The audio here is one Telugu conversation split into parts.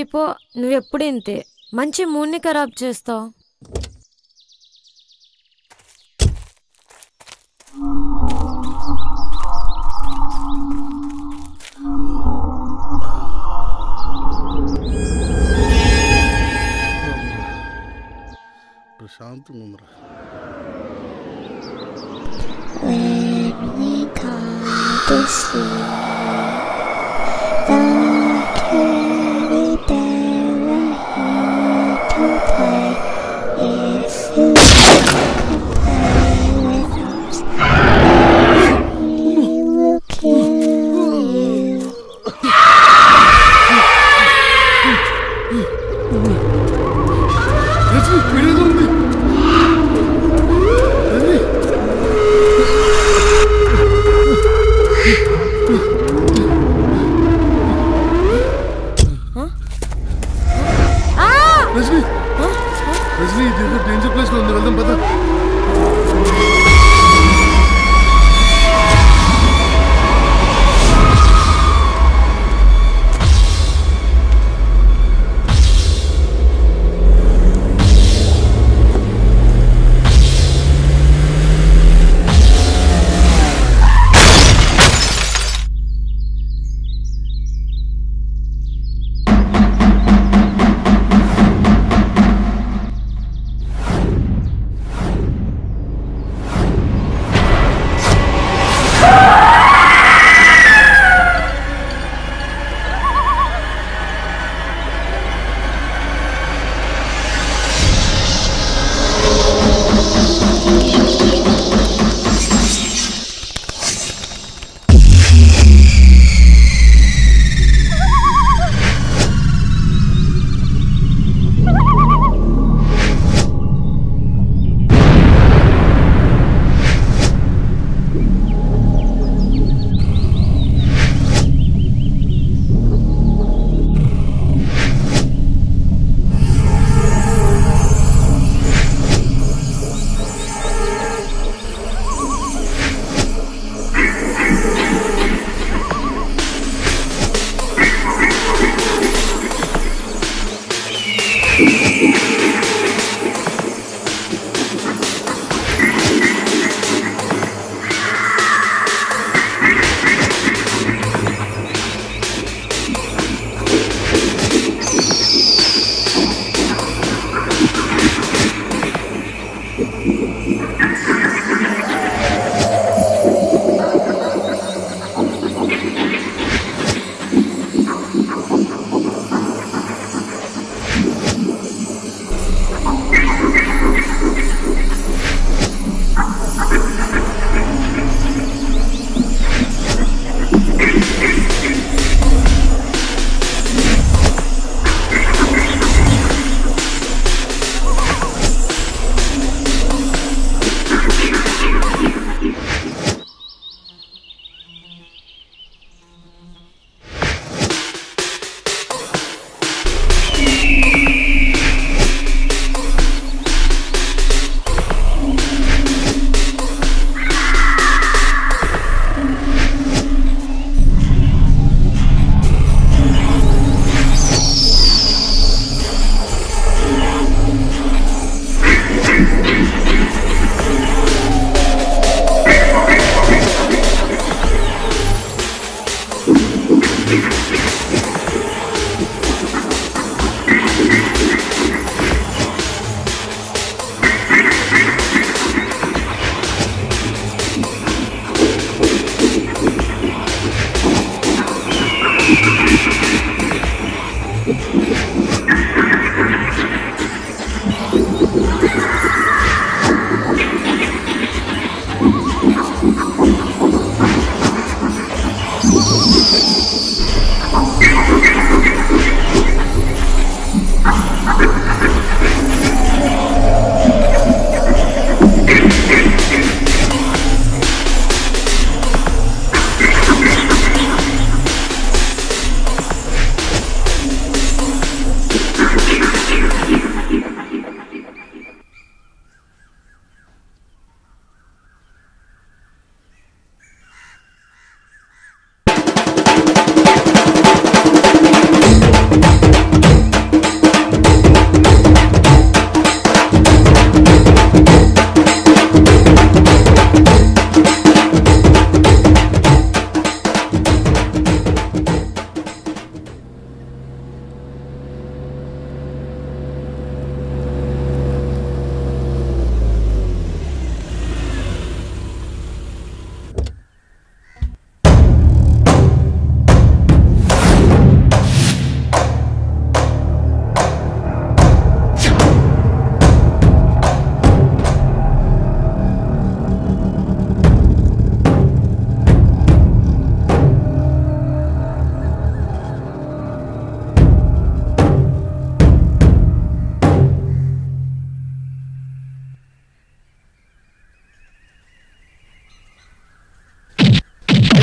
వెళ్ళిపో. నువ్వెప్పుడు ఇంతే, మంచి మూడ్ని ఖరాబ్ చేస్తావు. ప్రశాంతంగా ఉందిరా. When we come to see the teddy bear here to play, if you can play with us, we will kill you. Rajani ఇది డేంజర్ ప్లేస్ లో ఉంది, వెళ్దాం పద.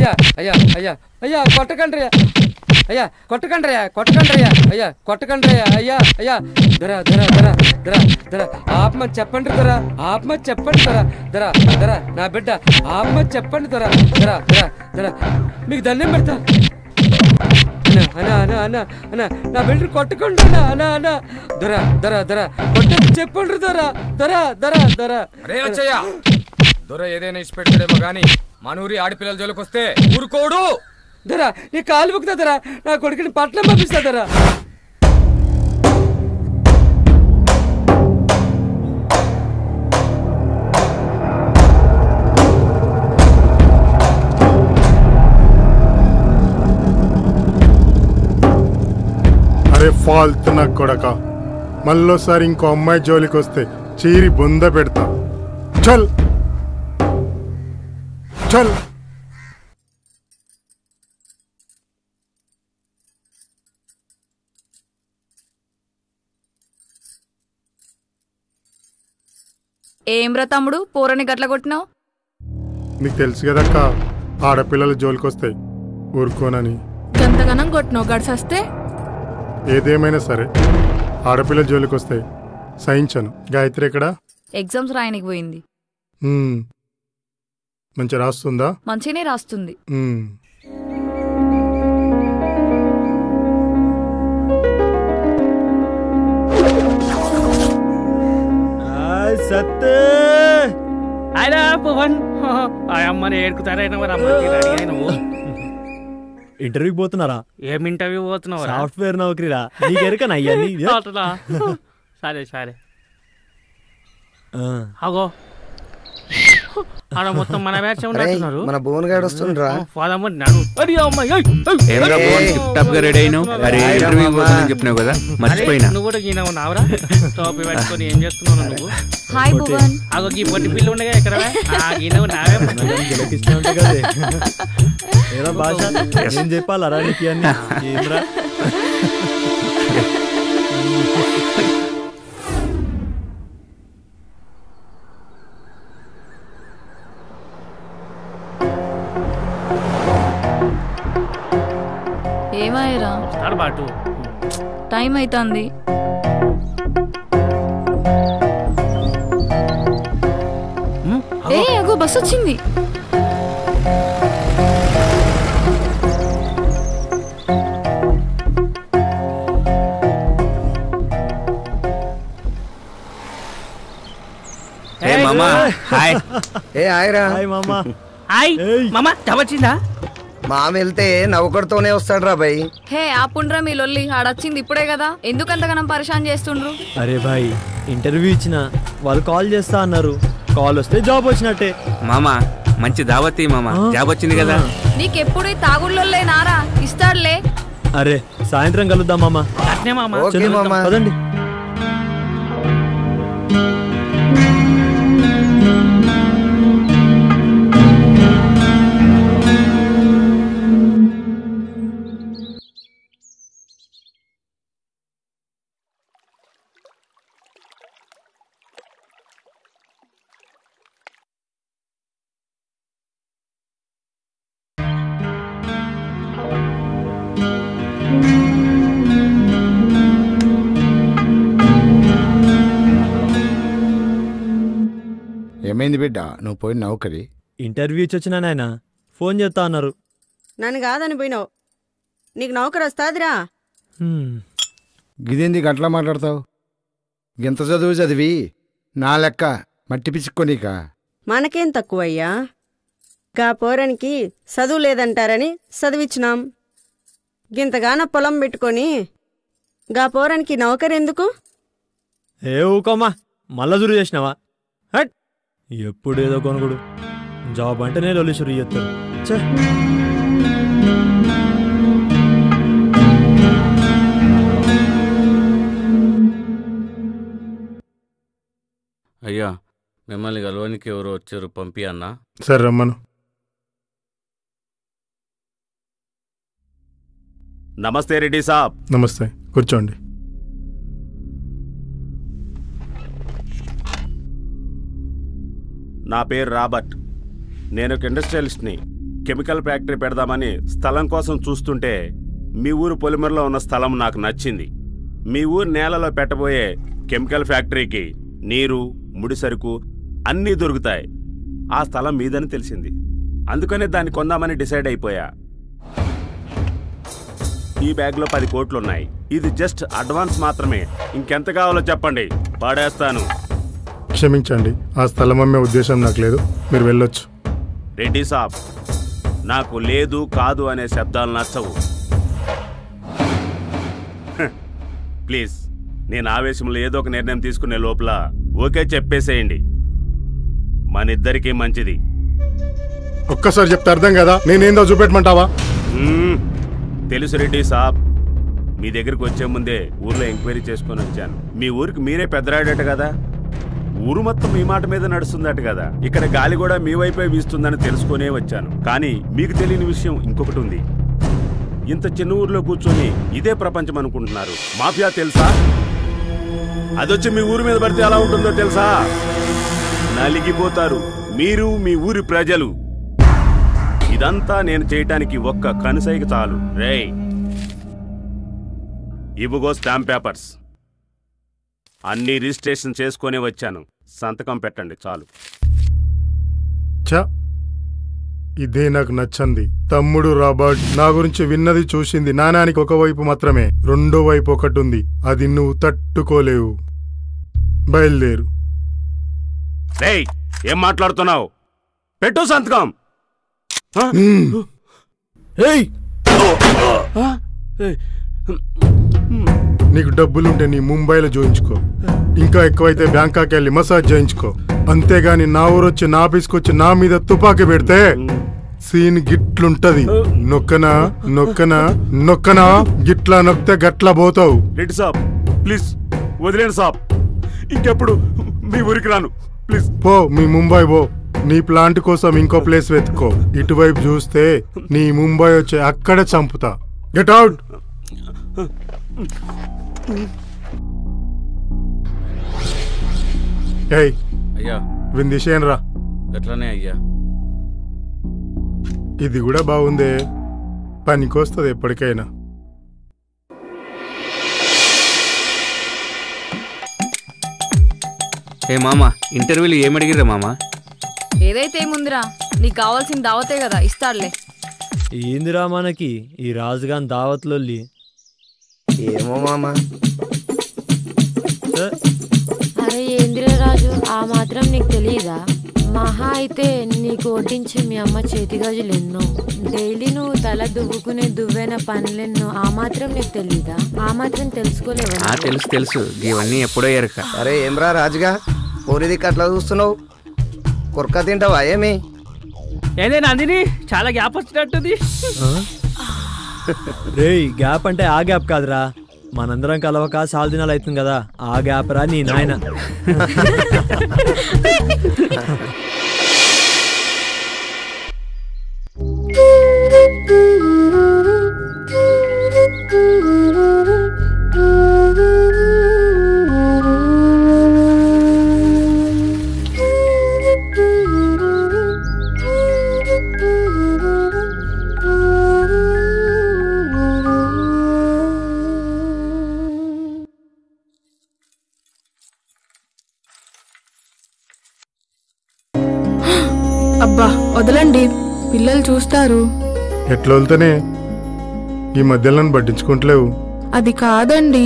అయ్యా అయ్యా అయ్యా అయ్యా కొట్టకండి అయ్యా కొట్టకండి అయ్యా కొట్టకండి అయ్యా అయ్యా దరా దరా దరా దరా దరా ఆపమని చెప్పండి దరా ఆపమని చెప్పండి దరా దరా దరా నా బిడ్డ ఆపమని చెప్పండి దరా దరా దరా దరా మీకు దండం పెడతా అన్నా అన్నా అన్నా అన్నా నా బిడ్డ కొట్టకుండా అన్నా అన్నా దరా దరా దరా కొట్టని చెప్పండి దరా దరా దరా దరా రే వచ్చయ్యా దొర ఏదైనా ఇచ్చి పెడతాడేమో గాని మనూరి ఆడపిల్లల జోలికి వస్తే ఊరుకోడు. దరా నీ కాలు బుక్తా దరా నా కొడుకుని పట్నం పంపిస్తా దరా. అరే ఫాల్త్ నా కొడక, మళ్ళోసారి ఇంకో అమ్మాయి జోలికి వస్తే చీరి బొంద పెడతా. చల్ చల్. ఏంబ్రా తమ్ముడు పోరని గట్ల కొట్టినావు? నీకు తెలుసు కదక్క, ఆడపిల్లల జోలికి వస్తాయి ఊరుకోనని. గంతగనం కొట్టినావు గడిసొస్తే? ఏదేమైనా సరే ఆడపిల్లల జోలికి వస్తాయి సహించను. గాయత్రి ఎక్కడా? ఎగ్జామ్స్ రాయనికి పోయింది. మంచి రాస్తుందా? మంచిగానే రాస్తుంది. సత్ అయినా పవన్ అమ్మని ఏడుకుతారైనా మరి అమ్మకి రెడీ అయినవు. ఇంటర్వ్యూకి పోతున్నారా? ఏం ఇంటర్వ్యూ పోతున్నావు? సాఫ్ట్వేర్ నౌకరీరా. నీకు ఎరకనా అయ్యాన్ని? సరే సరే అగో ఆడ మొత్తం మన బ్యాచ్ ఉన్నట్టున్నారు. మన భువన్ గారు వస్తుండ్రా. చెప్పినావు కదా మర్చిపోయినా. నువ్వు కూడా గీనవు నావరా టోపీ పెట్టుకొని ఏం చేస్తున్నావు నువ్వు? హాయ్ భువన్. అగో ఈ పొట్టి పిల్లు ఉండగా ఎక్కడ గీనవు నావే భాష ఏం చెప్పాలరా నీకు అన్ని? ఏంద్రా ఏమాయరా? బాటు టైం అవుతుంది. ఏ అగో బస్ వచ్చింది. వచ్చిందా? మామ వెళ్తే నౌకర్తోనే వస్తాడు రా భయ్. హే ఆపుండ్రా మీ లొల్లి. ఆడొచ్చింది ఇప్పుడే కదా, ఎందుకంతగానం పరిశాన్ చేస్తుండ్రు? అరే భాయ్ ఇంటర్వ్యూ ఇచ్చిన వాళ్ళు కాల్ చేస్తా అన్నారు. కాల్ వస్తే జాబ్ వచ్చినట్టే. మామా మంచి దావతి మామా, జాబ్ వచ్చింది కదా. నీకెప్పుడు ఈ తాగుళ్ళొల్లే నారా ఇస్తాడులే. అరే సాయంత్రం కలుద్దాం మామా. పదండి. ఏమైంది బిడ్డ, నువ్వు పోయిన నౌకరి? ఇంటర్వ్యూ ఇచ్చి వచ్చినా నాయన, ఫోన్ చేస్తా అన్నారు. నన్ను కాదని పోయినావు, నీకు నౌకరు వస్తాదిరా. గిదేంది గట్లా మాట్లాడతావు? గింత చదువు చదివి నా లెక్క మట్టి పిచ్చుకోనీకా? మనకేం తక్కువయ్యా, గా పోరానికి చదువు లేదంటారని చదివిచ్చినాం. గింతగాన పొలం పెట్టుకొని గా పోరానికి నౌకరెందుకు? ఏ ఊకోమ్మా, మళ్ళా జురు చేసినావా? హట్, ఎప్పుడేదో కొనుగుడు. జాబ్ అంటే నేను లొల్లిషురు చేస్తాను. చే అయ్యా, మిమ్మల్ని కలవనికి ఎవరు వచ్చారు, పంపి అన్నా. సరే రమ్మను. నమస్తే రెడ్డి సాబ్. నమస్తే, కూర్చోండి. నా పేరు రాబర్ట్, నేను ఒక ఇండస్ట్రియలిస్ట్ని. కెమికల్ ఫ్యాక్టరీ పెడదామని స్థలం కోసం చూస్తుంటే మీ ఊరు పొలిమర్లో ఉన్న స్థలం నాకు నచ్చింది. మీ ఊరు నేలలో పెట్టబోయే కెమికల్ ఫ్యాక్టరీకి నీరు, ముడి సరుకు అన్నీ దొరుకుతాయి. ఆ స్థలం మీదని తెలిసింది. అందుకనే దాన్ని కొందామని డిసైడ్ అయిపోయా. ఈ బ్యాగ్లో 10 కోట్లున్నాయి. ఇది జస్ట్ అడ్వాన్స్ మాత్రమే. ఇంకెంత కావాలో చెప్పండి, పాడేస్తాను. క్షమించండి, ఆ స్థలం అమ్మే ఉద్దేశం నాకు లేదు. మీరు వెళ్ళొచ్చు. రెడ్డి సాబ్, నాకు లేదు కాదు అనే శబ్దాలు నచ్చవు. ప్లీజ్, నేను ఆవేశంలో ఏదో ఒక నిర్ణయం తీసుకునే లోపల ఓకే చెప్పేసేయండి. మనిద్దరికీ మంచిది. ఒక్కసారి చెప్తే అర్థం కదా, నేనేందో చూపెట్టమంటావా? తెలుసు రెడ్డి సాబ్, మీ దగ్గరికి వచ్చే ముందే ఊర్లో ఎంక్వైరీ చేసుకొని వచ్చాను. మీ ఊరికి మీరే పెద్దరాడట కదా, ఊరు మొత్తం మీ మాట మీద నడుస్తుందట కదా. ఇక్కడ గాలి కూడా మీ వైపే వీస్తుందని తెలుసుకునే వచ్చాను. కానీ మీకు తెలియని విషయం ఇంకొకటి ఉంది. ఇంత చిన్న ఊర్లో కూర్చొని ఇదే ప్రపంచం అనుకుంటున్నారు. మాఫియా తెలుసా? అదొచ్చి మీ ఊరి మీద పడితే ఎలా ఉంటుందో తెలుసా? నలిగిపోతారు మీరు, మీ ఊరి ప్రజలు. ఇదంతా నేను చేయటానికి ఒక్క కనుసైకి చాలు. రేయ్, ఇవిగో స్టాంప్ పేపర్స్. అన్ని రిజిస్ట్రేషన్ చేసుకునే వచ్చాను. సంతకం పెట్టండి చాలు. చా, ఇదే నాకు నచ్చంది. తమ్ముడు రాబర్ట్ నా గురించి విన్నది చూసింది నాణానికి ఒకవైపు మాత్రమే, రెండో వైపు ఒకటి ఉంది. అది నువ్వు తట్టుకోలేవు. బయలుదేరు. రేయ్, ఏం మాట్లాడుతున్నావు? పెట్టు సంతకం. నీకు డబ్బులుంటే నీ ముంబైలో జోయించుకో, ఇంకా ఎక్కువైతే బ్యాంకాక్ వెళ్ళి మసాజ్ చేయించుకో. అంతేగాని నా ఊరొచ్చి నా ఆఫీస్కి వచ్చి నా మీద తుపాకీ పెడితే సీన్ గిట్లుంటది. నొక్కనా నొక్కనా నొక్కనా, గిట్లా నొక్కితే గట్లా పోతావు. రెడ్డి సాబ్, ప్లీజ్ వదిలేండి సాబ్. ఇంకెప్పుడు మీ ఊరికి రాను, ప్లీజ్. పో, మీ ముంబై పో. నీ ప్లాంట్ కోసం ఇంకో ప్లేస్ వెతుక్కో. ఇటువైపు చూస్తే నీ ముంబై వచ్చి అక్కడే చంపుతా. Get out. అయ్యా, విందిషేన్ రా. గట్లనే అయ్యా. ఇది కూడా బాగుందే, పనికొస్తుంది ఎప్పటికైనా. ఏ మామా, ఇంటర్వ్యూలు ఏమడిగిరా మామా? ఏదైతే ఏముందిరా, నీకు కావాల్సిన దావతే కదా, ఇస్తాడులే. ఏందిరా మనకి ఈ రాజుగాన్ దావత్లొల్లి? ఏమో మామా. అరే ఏందిరా రాజు, ఆ మాత్రం నీకు తెలియదా? మహా అయితే నీకు వడ్డించి మీ అమ్మ చేతి గాజులు ఎన్నో, డైలీ నువ్వు తల దువ్వుకునే దువ్వైన పనులెన్నో, ఆ మాత్రం నీకు తెలీదా? ఆ మాత్రం తెలుసుకోలేవా? తెలుసు తెలుసు, ఇవన్నీ ఎప్పుడో ఎరక. అరే ఏమ్రా రాజుగా, పోరిదికి అట్లా చూస్తున్నావు? కుర్క తింటావా ఏమి? ఏదే నందిని, చాలా గ్యాప్ వచ్చినట్టుంది. రేయ్, గ్యాప్ అంటే ఆ గ్యాప్ కాదురా, మనందరం కలవక 4 దినాలు అవుతుంది కదా, ఆ గ్యాప్ రా నీ నాయన. అబ్బా వదలండి, పిల్లలు చూస్తారు. ఎట్లా వెళ్తానే ఈ మధ్యలో నన్ను పట్టించుకుంటలేవు. అది కాదండి.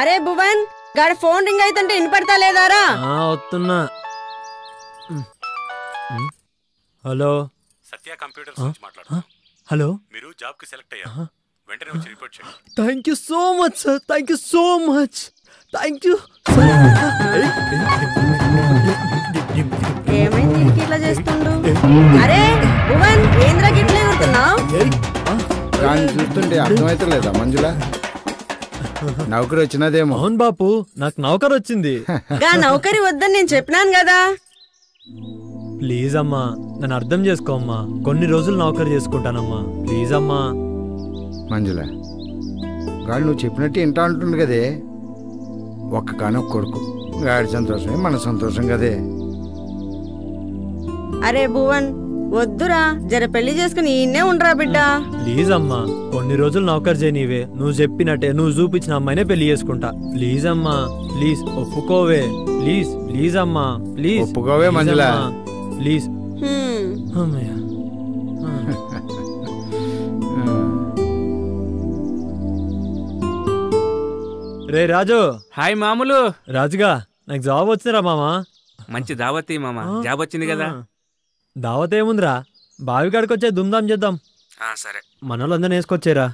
అరే భువన్ గాడి ఫోన్ రింగ్ అయితుంటే వినపడతా లేదారా? వస్తున్నా. హలో, సత్య కంప్యూటర్స్ నుంచి మాట్లాడుతున్నా. హలో, మీరు జాబ్ కి సెలెక్ట్ అయ్యారు. వెంటనే వచ్చి రిపోర్ట్ చేయండి. Thank you so much sir, thank you so much, thank you. ఏమైంది ఇట్లా చేస్తుండు? అరే భువన్, ఏంద్రా గిట్లే ఉంటున్నావు? దాన్ని చూస్తుంటే అర్థమైతే లేదా మంజుల? నౌకరి వచ్చినదేమో. అవును బాపు, నాకు నౌకరు వచ్చింది. గా నౌకరి వద్దని నేను చెప్పినాను కదా. ప్లీజ్ అమ్మా, నన్ను అర్థం చేసుకోమ్మా. కొన్ని రోజులు నౌకరు చేసుకుంటానమ్మా, ప్లీజ్ అమ్మా. మంజుల గాడు నువ్వు చెప్పినట్టు ఇంటా అంటుంది కదే. ఒక్క కానొక్క కొడుకు, గాడి సంతోషమే మన సంతోషం కదే. అరే భువన్ వద్దురా, జర పెళ్లి చేసుకుని ఈయన్నే ఉండరా బిడ్డ. ప్లీజ్ అమ్మా, కొన్ని రోజులు నౌకర్ చేయనివే. నువ్వు చెప్పినట్టే, నువ్వు చూపించిన అమ్మాయినే పెళ్లి చేసుకుంటా. ప్లీజ్ అమ్మా, ప్లీజ్ ఒప్పుకోవే. ప్లీజ్ ప్లీజ్ అమ్మా, ప్లీజ్ ఒప్పుకోవే మంజుల, ప్లీజ్. అమ్మయ్య. రే రాజు. హాయ్ మామూలు. రాజుగా, నాకు జాబ్ వచ్చిందిరా మామా. మంచి దావత్ మామా. జాబ్ వచ్చింది కదా. దావత్ ఏముందిరా, బావి కాడికి వచ్చే దుమ్దాం చేద్దాం. సరే, మన వాళ్ళందరినీ వేసుకొచ్చేరా.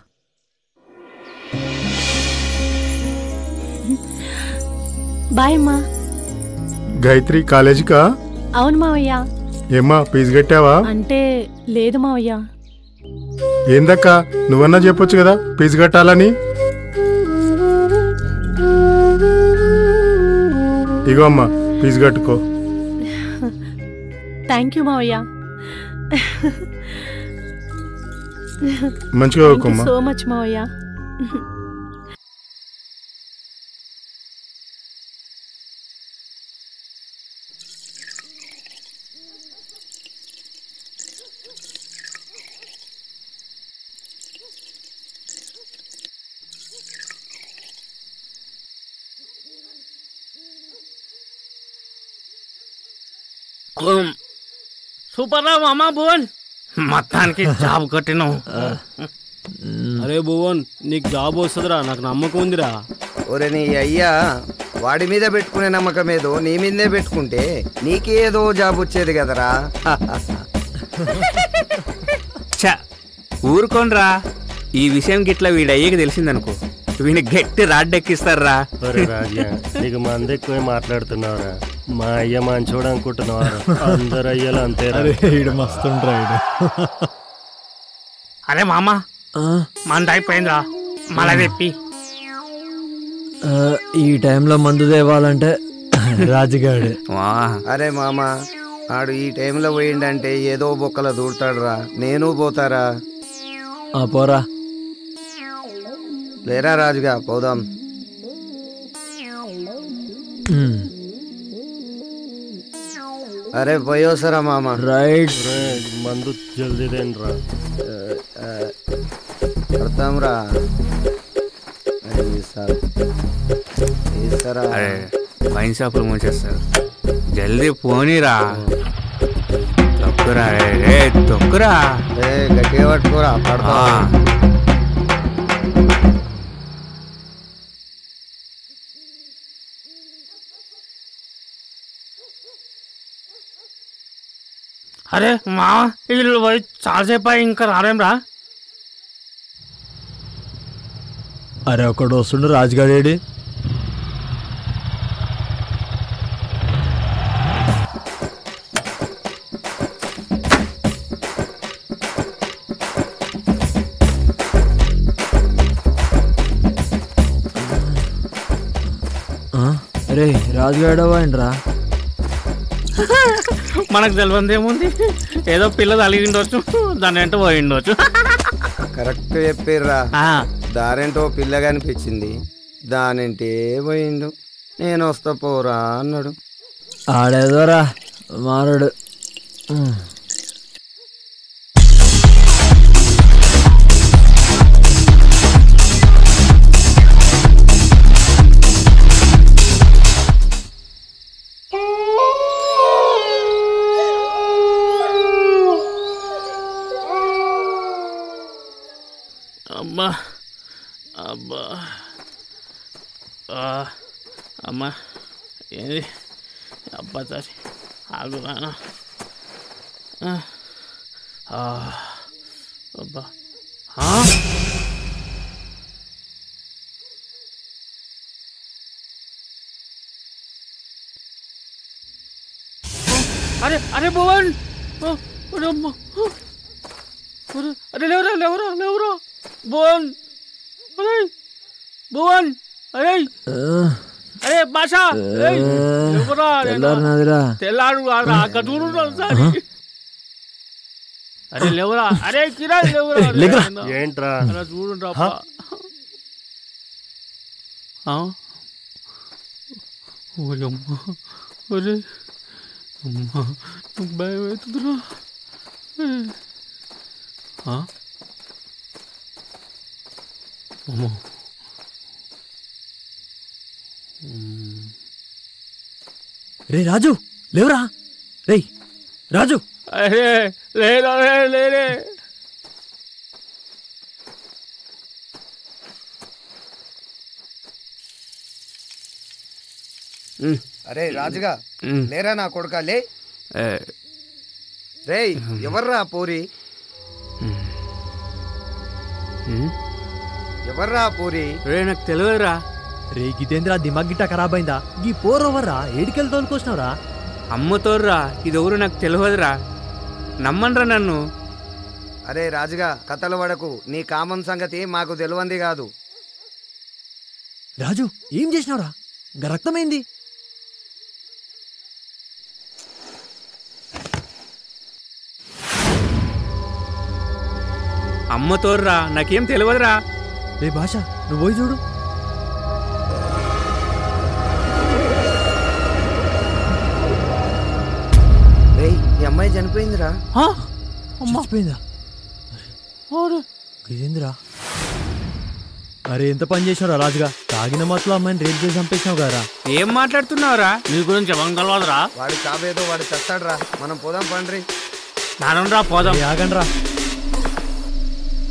బాయ్ అమ్మా. గాయత్రి కాలేజీకా? అవును మావయ్య. ఏమ్మా ఫీజు కట్టావా? అంటే లేదు మావయ్య. ఏందక్క, నువ్వన్నా చెప్పొచ్చు కదా ఫీజు కట్టాలని. ఇగో అమ్మా ఫీజు కట్టుకో. థ్యాంక్ యూ మావయ్య. మంచిగా చదువుకోమ్మా. సో మచ్ మావయ్య. సూపర్ రా మామా భువన్, మొత్తానికి జాబ్ కట్టినావు. అరే భువన్, నీకు జాబ్ వస్తుందిరా, నాకు నమ్మకం ఉందిరా. ఒరే నీ అయ్యా వాడి మీద పెట్టుకునే నమ్మకం ఏదో నీ మీదే పెట్టుకుంటే నీకేదో జాబ్ వచ్చేది కదరా. ఊరుకోనరా. ఈ విషయం గిట్లా వీడయ్యకి తెలిసిందనుకో, వీడిని గట్టి రాడ్డెక్కిస్తారా. నీకు మంది ఎక్కువ మాట్లాడుతున్నావురా. మా అయ్య మంచోడు అనుకుంటున్నావారా? అందరు అయ్యలు అంతే. మస్తుంటాడు. అరే మామ, మంద అయిపోయిందిరా, మళ్ళా తెప్పి. ఈ టైంలో మందు తేవాలంటే రాజుగాడు. అరే మామ, ఆడు ఈ టైంలో పోయిండంటే ఏదో బొక్కల దూడతాడురా. నేను పోతారా? పోరా. లేరా రాజుగా, పోదాం. అరే పోయోసరా మామ. రైట్. మందు జల్దీ దేనరా. పడతాం రా. వైన్ షాపులు మూసేస్తారు. జల్దీ పోనీరా. తొక్కురా రే, తొక్కురా. గట్టిగా పట్టుకోరా. పడతా. అరే మా వీళ్ళు పోయి చాలాసేపు ఇంకా రాలేం రా. అరే ఒకడు వస్తుండు రాజుగాడేడి. అరే రాజుగాడవా ఏంట్రా? మనకు తెలియదు ఏముంది, ఏదో పిల్ల తలిగిండొచ్చు, దాని వెంట పోయిండొచ్చు. కరెక్ట్ చెప్పిర్రా. దారేంటో పిల్ల కనిపించింది, దానింటే పోయిండు. నేను వస్తా పోరా అన్నాడు. ఆడేదోరా మారడు. అమ్మా అబ్బా అమ్మా, ఏంది అబ్బా సారి ఆగురానా. అబ్బా అరే అరే భువన్, అరే లేవరా లేవరా లేవరా భువన్, అరే భువన్, అరే అరే భాషా తెల్లారు తెల్లాడు అక్కడ చూడు. అరే లేవురా, అరే కిరాయి లేవురా. ఏంట్రా అలా చూడండి అమ్మా. ఒరే అమ్మా, భయం అవుతుందిరా. అమ్మో. రే రాజు లేవురా. రే రాజు. అరే లేరా లేరే. అరే రాజుగా లేరా నా కొడుకా లే. రేయ్ ఎవర్రా పూరి, ఎవర్రా పూరి? రే నాకు తెలియదురా. రే గితేంద్ర దిమాగ్ గిట్ట ఖరాబ్ అయిందా? గీ పోరవర్రా ఏడికెళ్ళి తోలుకొచ్చినావురా? అమ్మతోర్రా ఇదెవరు నాకు తెలియదురా, నమ్మన్రా నన్ను. అరే రాజుగా కథలు పడకు, నీ కామన్ సంగతి మాకు తెలియంది కాదు. రాజు ఏం చేసినావురా? రక్తమైంది. అమ్మతోర్రా నాకేం తెలియదురా. రే భాష నువ్వు పోయి చూడు. ఈ అమ్మాయి చనిపోయిందిరా. చచ్చిపోయిందా? గితేంద్ర అరే ఎంత పని చేసినావురా రాజుగా? తాగిన మాటలో అమ్మాయిని రేప్ చేసి చంపేసినావు కదా. ఏం మాట్లాడుతున్నావురా? నీ గురించి వంగలవాదురా. వాడి కాబేదో వాడు చస్తాడురా, మనం పోదాం పండ్రి. నానురా పోదాం. ఆగండ్రా,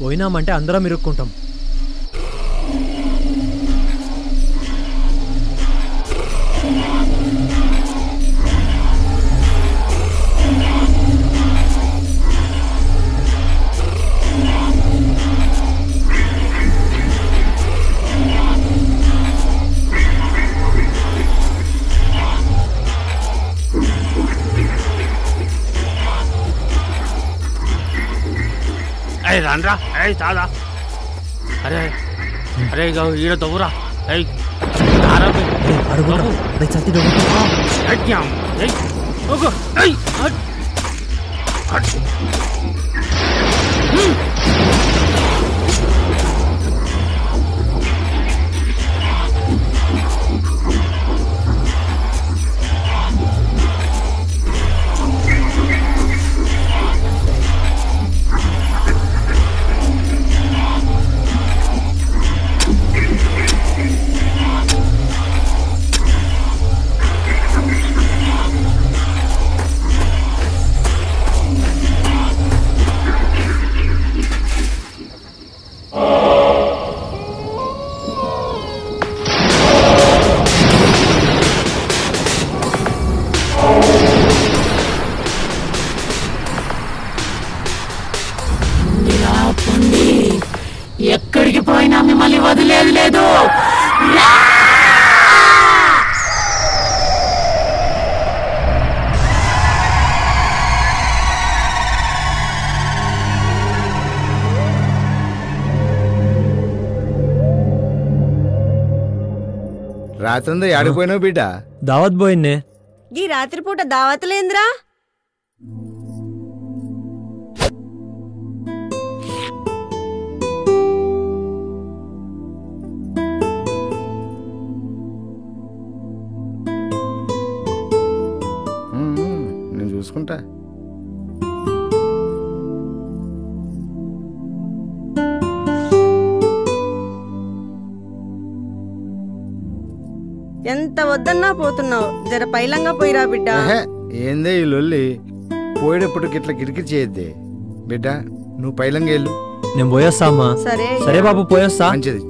పోయినామంటే అందరం ఇరుక్కుంటాం. అరే రాన్రా, అరే తాదా. అరే అరే ఈడ తవ్వురా. ఎక్కడికి పోయినా మిమ్మల్ని వదిలేదు లేదు. రాత్రి ఆడిపోయినావు బిడ్డ? దావత్ పోయిందే. ఈ రాత్రిపూట దావతలేంద్రా? నేను చూసుకుంటా. ఎంత వద్దన్నా పోతున్నావు, జర పైలంగా పోయిరా బిడ్డ. ఏందే ఈ లొల్లి? పోయేటప్పటికి ఇట్లా కిరికిరి చేయొద్దే బిడ్డ. నువ్వు పైలంగా వెళ్ళు. నేను పోయేస్తా అమ్మా. సరే బాబు పోయేస్తా. మంచిది.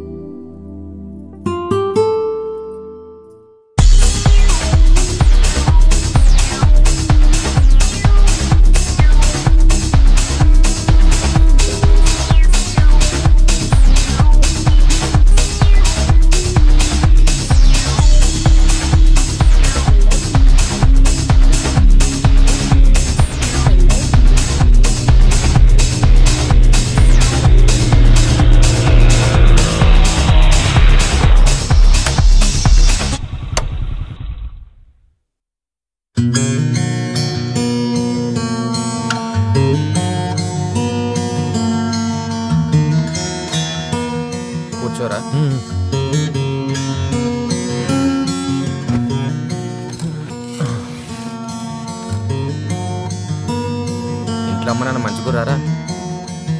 ఇంట్లో అమ్మ నాన్న మంచిగురారా?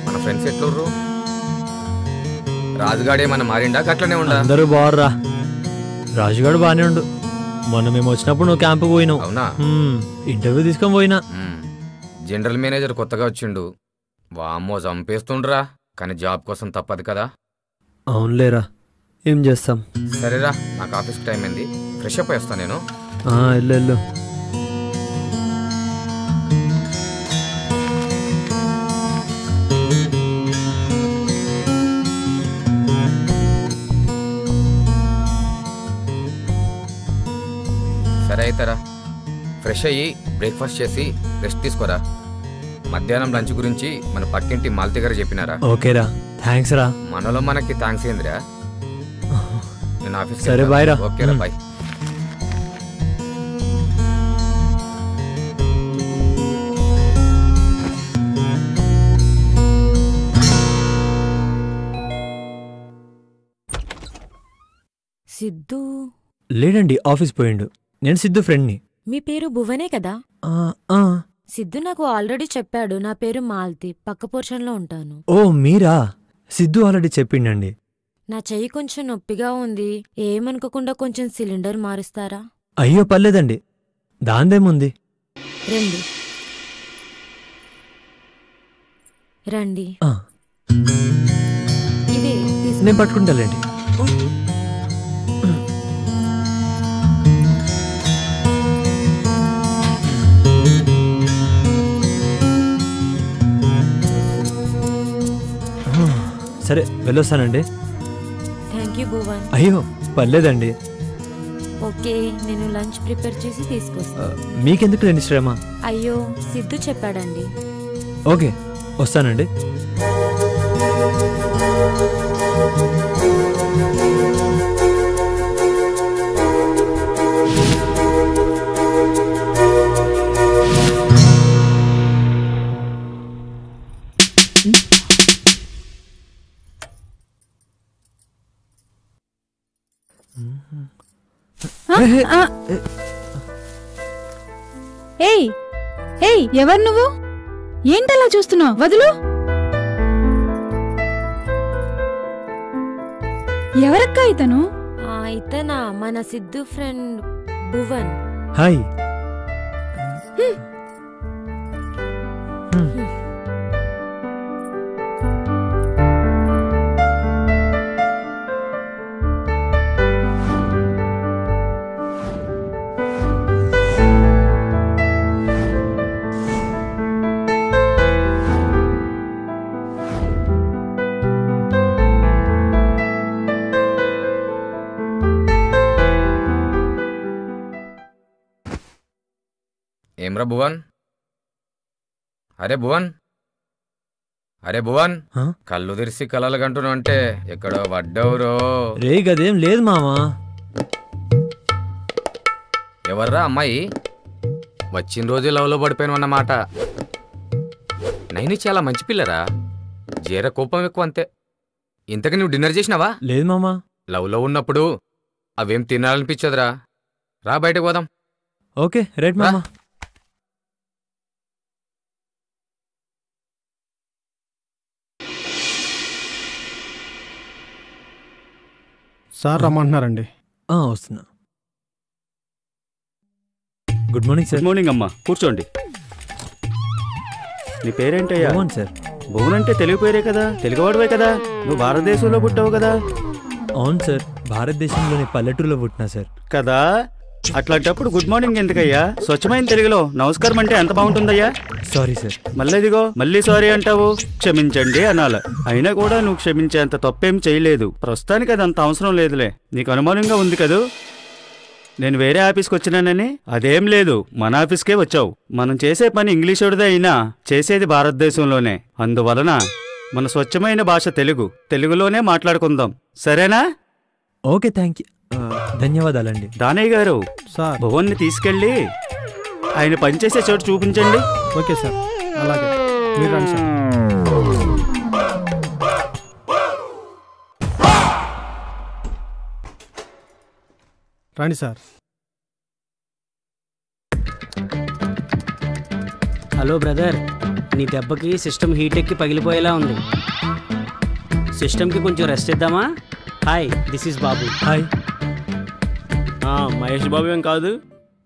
మన ఫ్రెండ్స్ ఎట్లుర్రు? రాజుగాడేమన్నా మారిండా అట్లనే ఉండా? అందరూ బాగుర్రా. రాజుగాడు బానే ఉండు. మొన్న మేము వచ్చినప్పుడు నువ్వు క్యాంపుకి పోయినావు. అవునా? ఇంటర్వ్యూ తీసుకొని పోయినా. జనరల్ మేనేజర్ కొత్తగా వచ్చిండు. వామ్మో చంపేస్తుండ్రా. కానీ జాబ్ కోసం తప్పదు కదా. అవునులేరా, ఏం చేస్తాం. సరేరా, నాకు ఆఫీస్కి టైం అయింది. ఫ్రెష్ అప్ వేస్తాను నేను. వెళ్ళు. సరే అయితేరా, ఫ్రెష్ అయ్యి బ్రేక్ఫాస్ట్ చేసి రెస్ట్ తీసుకోరా. మధ్యాహ్నం లంచ్ గురించి మన పక్కింటి మాలతి గారు చెప్పినారా? ఓకేరా, థ్యాంక్స్ రా. మనలో మనకి థ్యాంక్స్ ఏందిరా. నేను ఆఫీస్. సరే బాయ్ రా. ఓకేరా, బాయ్. సిద్ధు లేడండి, ఆఫీస్ పోయిండు. నేను సిద్ధు ఫ్రెండ్ని. మీ పేరు భువనే కదా? సిద్ధు నాకు ఆల్రెడీ చెప్పాడు. నా పేరు మాల్తి, పక్క పోర్షన్లో ఉంటాను. ఓ మీరా? సిద్ధు ఆల్రెడీ చెప్పిండండి. నా చెయ్యి కొంచెం నొప్పిగా ఉంది, ఏమనుకోకుండా కొంచెం సిలిండర్ మారుస్తారా? అయ్యో పర్లేదండి, దాందేముంది. రండి రండి. ఇదే నేను పట్టుకుంటాలేండి. సరే వెళ్ళొస్తానండి. Thank you Bhuvan. అయ్యో పర్లేదండి. ఓకే, నేను లంచ్ ప్రిపేర్ చేసి తీసుకొస్తాను. మీకెందుకు లేని శ్రమ? అయ్యో సిద్ధు చెప్పాడండి. ఓకే వస్తానండి. ఏయ్ ఏయ్, ఎవరు నువ్వు? ఏంటలా చూస్తున్నావు? వదులు. ఎవరక్కా ఇతను? ఇతనా? మన సిద్ధు ఫ్రెండ్ భువన్. హాయ్. ఏమ్రా భువన్? అరే భువన్, అరే భువన్, కళ్ళు తెరిసి కలలు కంటున్నావు అంటే ఎక్కడో పడ్డవురో. రే గదేం లేదు మామా. ఎవర్రా అమ్మాయి? వచ్చిన రోజు లవ్లో పడిపోయాను అన్నమాట. నైని చాలా మంచి పిల్లరా, జేర కోపం ఎక్కువ అంతే. ఇంతకు నువ్వు డిన్నర్ చేసినావా? లేదు మామా. లవ్లో ఉన్నప్పుడు అవేం తినాలనిపించదురా. రా బయటకు పోదాం. ఓకే రైట్ మామా. సార్ రమ్మంటున్నారండి. వస్తున్నా. Good morning sir. Good morning అమ్మా, కూర్చోండి. నీ పేరేంటయ్యా? భువన్ సార్. భువన్ అంటే తెలుగు పేరే కదా, తెలుగువాడివే కదా. నువ్వు భారతదేశంలో పుట్టావు కదా? అవును సార్, భారతదేశంలోని పల్లెటూరులో పుట్టినా సార్. కదా, అట్లాంటప్పుడు గుడ్ మార్నింగ్ ఎందుకయ్యా? స్వచ్ఛమైన తెలుగులో నమస్కారం అంటే ఎంత బాగుంటుందయ్యా. Sorry sir. మళ్ళీ ఇదిగో మళ్ళీ సారీ అంటావు. క్షమించండి అనాల. అయినా కూడా నువ్వు క్షమించేంత తప్పేం చేయలేదు. ప్రస్తుతానికి అది అంత అవసరం లేదులే. నీకు అనుమానంగా ఉంది కదూ నేను వేరే ఆఫీస్కి వచ్చినానని? అదేం లేదు, మన ఆఫీస్కే వచ్చావు. మనం చేసే పని ఇంగ్లీషుడిదే అయినా చేసేది భారతదేశంలోనే. అందువలన మన స్వచ్ఛమైన భాష తెలుగు, తెలుగులోనే మాట్లాడుకుందాం, సరేనా? ఓకే థ్యాంక్ యూ, ధన్యవాదాలండి. దానయ్య గారు, భువన్ని తీసుకెళ్ళి ఆయన పనిచేసే చోటు చూపించండి. ఓకే సార్, అలాగే. మీరు రండి సార్. రండి సార్. హలో బ్రదర్, నీ దెబ్బకి సిస్టమ్ హీట్ ఎక్కి పగిలిపోయేలా ఉంది. సిస్టమ్కి కొంచెం రెస్ట్ ఇద్దామా? Hi, this is Babu. Hi. Mahesh Babu ఏం కాదు,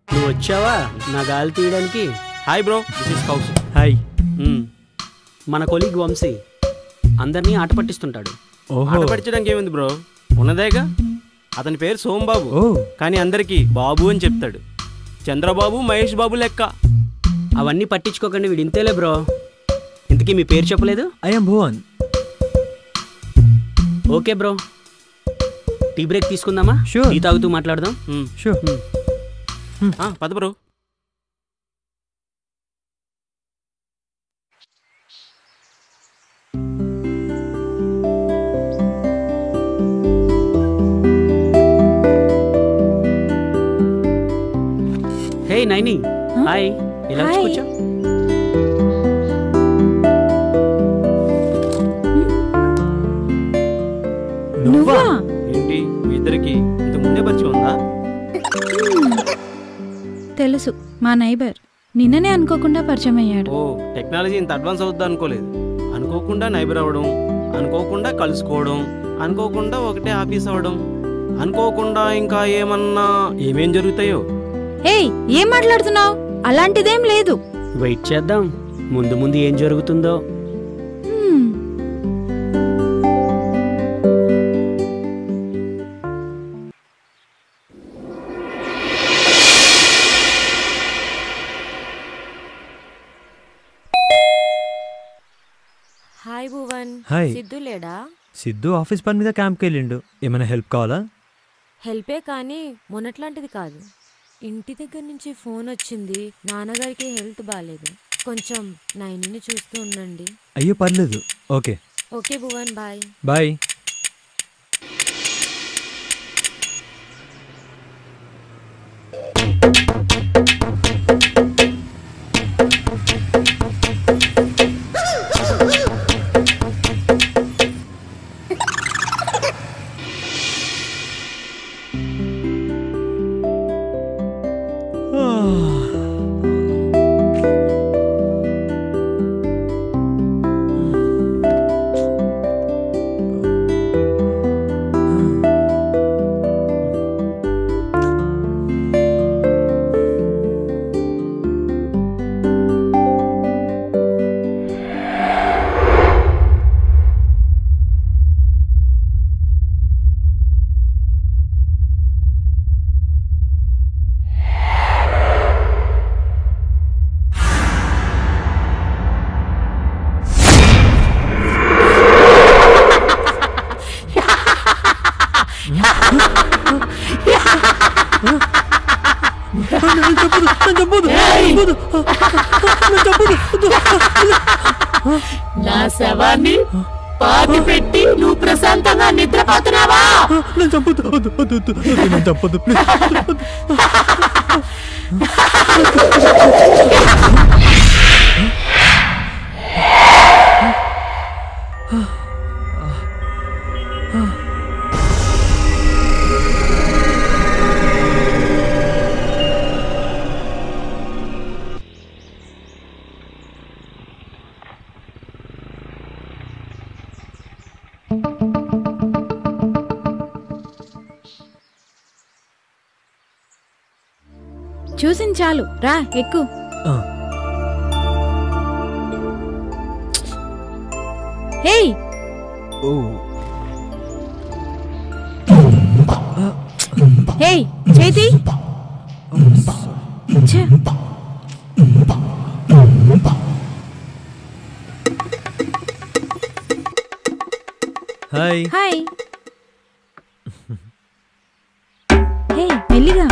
నువ్వు వచ్చావా నా గాలి తీయడానికి? హాయ్ బ్రో, దిస్ ఈస్ కౌస్. హాయ్. మన కొలీగ్ వంశీ అందరినీ ఆట పట్టిస్తుంటాడు. ఆట పట్టించడానికి ఏముంది బ్రో, ఉన్నదేగా. అతని పేరు సోంబాబు, కానీ అందరికీ బాబు అని చెప్తాడు. చంద్రబాబు, మహేష్ బాబు లెక్క. అవన్నీ పట్టించుకోకండి, వీడు ఇంతేలే బ్రో. ఇంతకీ మీ పేరు చెప్పలేదు? I'm Bhuvan. Okay bro, tea break తీసుకుందామా? టీ తాగుతూ మాట్లాడదాం. పద బ్రో. హే నైని, హాయ్. ఇలా వచ్చి కూర్చో. నువ్వా? ఏంటి మీ ఇద్దరికి ఇంత ముందే పరిచయం ఉందా? తెలుసు, మా నైబర్. నిన్ననే అనుకోకుండా పరిచయం అయ్యాడు. ఓ, టెక్నాలజీ ఇంత అడ్వాన్స్ అవుద్దా అనుకోలేదు. అనుకోకుండా నైబర్ అవ్వడం, అనుకోకుండా కలుసుకోవడం, అనుకోకుండా ఒకటే ఆఫీస్ అవ్వడం, అనుకోకుండా ఇంకా ఏమేం జరుగుతాయో. ఏయ్, ఏం మాట్లాడుతున్నావు? అలాంటిదేం లేదు. వెయిట్ చేద్దాం, ముందు ముందు ఏం జరుగుతుందో. హాయ్ భువన్. హాయ్. సిద్ధు లేడా? సిద్ధు ఆఫీస్ పని మీద క్యాంప్కి వెళ్ళిండు. ఏమైనా హెల్ప్ కావాలా? హెల్పే కానీ మొన్నట్లాంటిది కాదు. ఇంటి దగ్గర నుంచి ఫోన్ వచ్చింది, నాన్నగారికి హెల్త్ బాగాలేదు, కొంచెం నైనిని చూస్తూ ఉండండి. అయ్యో పర్లేదు. Okay. Okay Bhuvan, bye. Bye. నా శవాన్ని పాతి పెట్టి నువ్వు ప్రశాంతంగా నిద్రపోతున్నావా? నేను చంపొద్దు ప్లీజ్. చూసింది చాలు, రా ఎక్కు. హేయ్, హేయ్ చేతి. హాయ్. హాయ్. హే మెల్లిగా.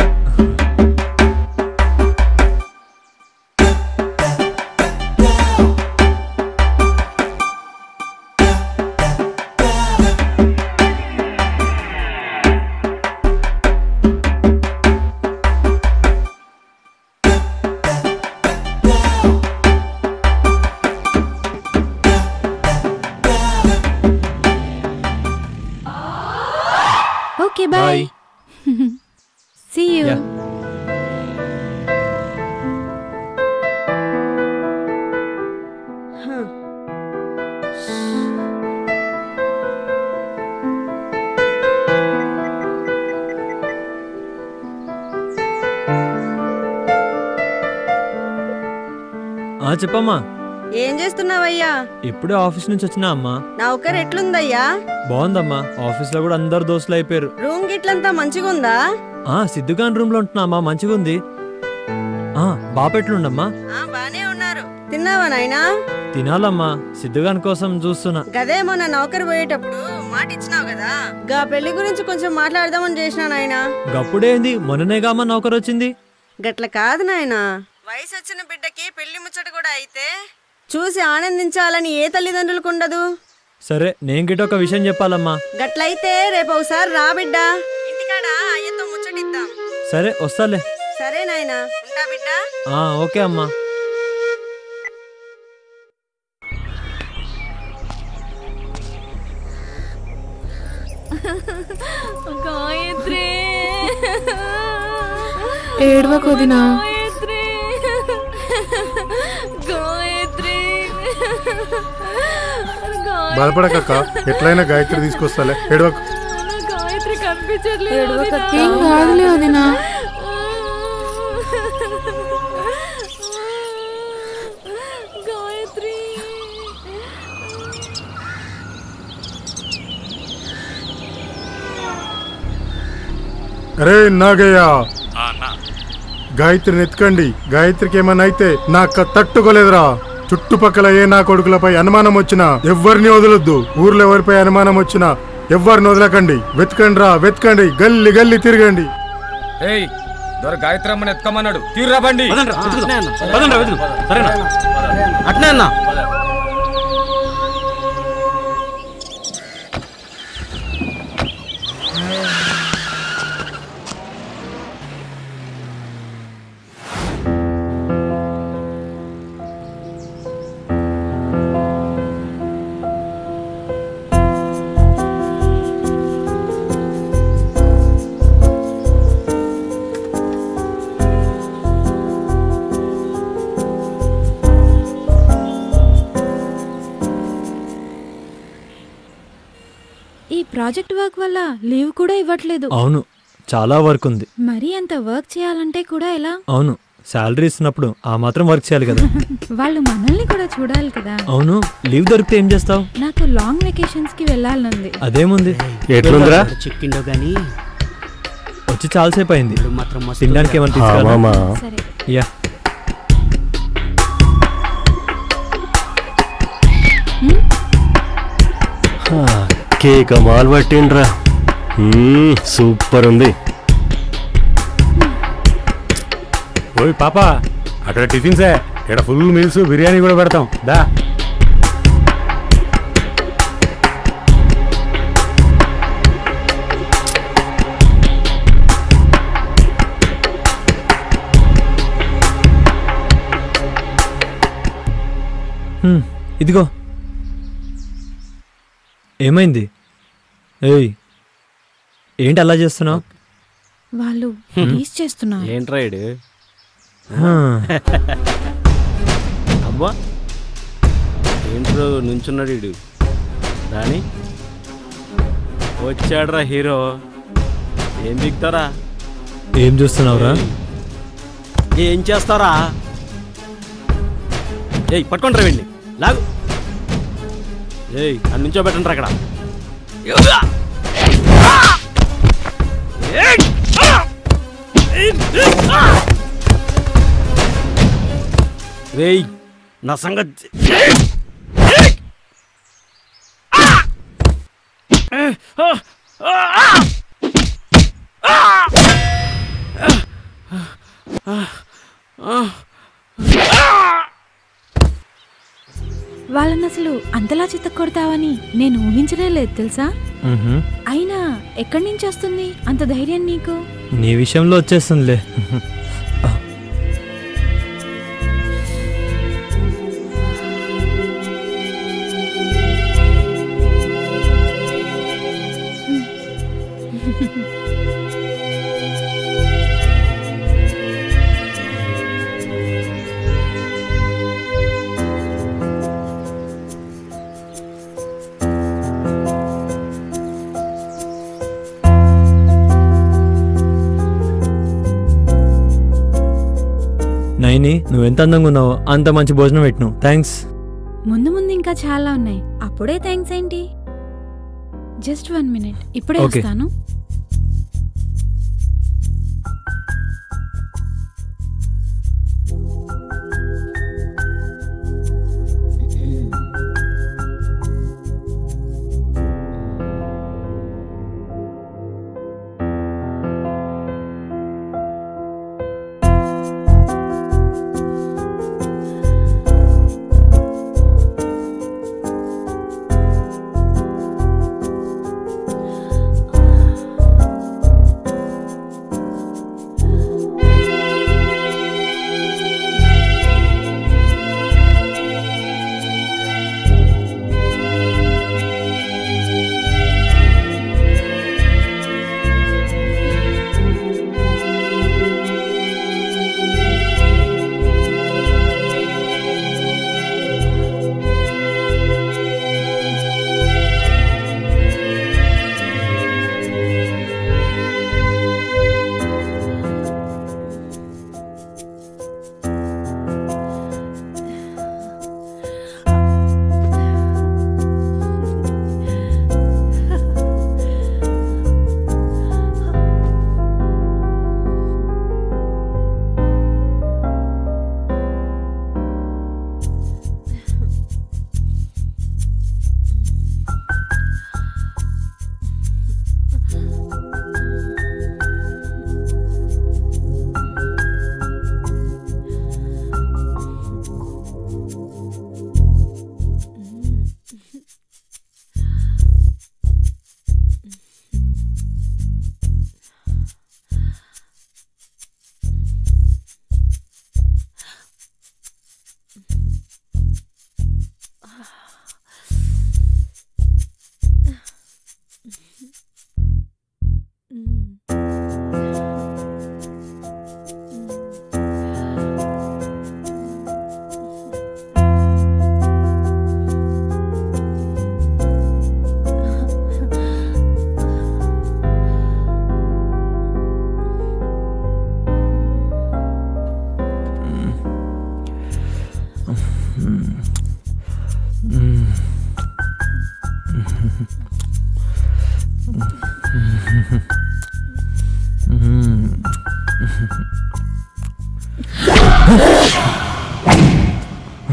చెప్పమ్మా. ఏం చేస్తున్నావయ్యా? ఇప్పుడే ఆఫీస్ నుంచి వచ్చినా అమ్మా. నౌకర్ ఎట్లుందయ్యా? బాగుందమ్మా. ఆఫీస్ లో కూడా అందరు దోస్తులు అయిపోయారు. రూమ్ గిట్లంతా మంచిగుందా? సిద్ధుగాని రూమ్ లో ఉంటున్నామా, మంచిగుంది. బాపెట్లుండమ్మా? బానే ఉన్నారు. తిన్నావా నాయనా? తినాలమ్మా, సిద్ధుగాని కోసం చూస్తున్నా. గదే మొన్న నౌకరు పోయేటప్పుడు మాట ఇచ్చినావు కదా, గా పెళ్లి గురించి కొంచెం మాట్లాడదామని చేసినా నాయనా. గప్పుడేంది, మొన్ననేగామా నౌకరు వచ్చింది. గట్ల కాదు నాయనా, వయసు వచ్చిన బిడ్డకి పెళ్లి ముచ్చట కూడా అయితే చూసి ఆనందించాలని ఏ తల్లిదండ్రులకు ఉండదు. సరే, నేను గిట్ట ఒక విషయం చెప్పాలమ్మా. గట్లయితే రేపు ఒకసారి రా బిడ్డ, ఇంటికాడ అయ్యతో ముచ్చటిద్దాం. సరే వస్తాలే. సరే నాయనా, ఉంటా బిడ్డ. ఓకే అమ్మా. గాయత్రి ఏడవకొదినా. బాధపడకక్క, ఎట్లయినా గాయత్రి తీసుకొస్తాలే. ఏడవకు. గాయత్రి కనిపించట్లేదు. ఏం కాదులే వదినా. గాయత్రి అరే నాగయ్య, గాయత్రిని ఎత్తుకండి. గాయత్రికి ఏమన్నా అయితే నాకు తట్టుకోలేదురా. చుట్టుపక్కల ఏ నా కొడుకులపై అనుమానం వచ్చినా ఎవ్వరిని వదలొద్దు. ఊర్లో ఎవరిపై అనుమానం వచ్చినా ఎవ్వరిని వదలకండి. వెతకండి రా, వెతకండి. గల్లి గల్లి తిరగండి. గాయత్రి అమ్మని ఎత్తుకోమన్నాడు. తీర్రా బండి. అట్నే అన్నా. ఈ ప్రాజెక్ట్ వర్క్ వల్ల లీవ్ కూడా ఇవ్వట్లేదు. అవును, చాలా వర్క్ ఉంది. మరి అంత వర్క్ చేయాలంటే కూడా ఎలా? అవును, శాలరీ ఇస్తున్నప్పుడు ఆ మాత్రం వర్క్ చేయాలి కదా. వాళ్ళు మనల్ని కూడా చూడాలి కదా. అవును, లీవ్ దొరికితే ఏం చేస్తావు? నాకు లాంగ్ వెకేషన్స్ కి వెళ్ళాలనుంది. అదేముంది, ఎట్లుందిరా? చెక్కిండో గానీ వచ్చి చాలాసేపు అయింది. తినడానికి ఏమైనా తీసుకురా. సరే. యా కేక్ మాల్ పట్టిండ్రా. సూపర్ ఉంది. ఓయ్ పాప, అక్కడ టిఫిన్సే, ఇక్కడ ఫుల్ మీల్స్, బిర్యానీ కూడా పెడతాం దా. ఇదిగో. ఏమైంది? ఏయ్, ఏంటి అలా చేస్తున్నావు? వాళ్ళు టీస్ చేస్తున్నారు. ఏంట్రా ఇడు? అబ్బా, ఏంట్రో నుంచున్నాడు ఇడు. రాని వచ్చాడ్రా హీరో. ఏం దిగుతారా? ఏం చూస్తున్నావురా? ఏం చేస్తారా? ఏయ్ పట్టుకుంటారా వెళ్ళి లాగు. ఏయ్ అని నుంచో పెట్టండి అక్కడ. రేయ్ నా సంగతి వాళ్ళని అసలు అంతలా చిత్త కొడతావని నేను ఊహించనే లేదు తెలుసా. అయినా ఎక్కడి నుంచి వస్తుంది అంత ధైర్యం నీకు? నీ విషయంలో వచ్చేస్తుందిలే. కానీ నువ్వెంత అందంగా ఉన్నావో అంత మంచి భోజనం పెట్టినావు. థ్యాంక్స్. ముందు ముందు ఇంకా చాలా ఉన్నాయి, అప్పుడే థ్యాంక్స్ ఏంటి? జస్ట్ 1 minute, ఇప్పుడే వస్తాను.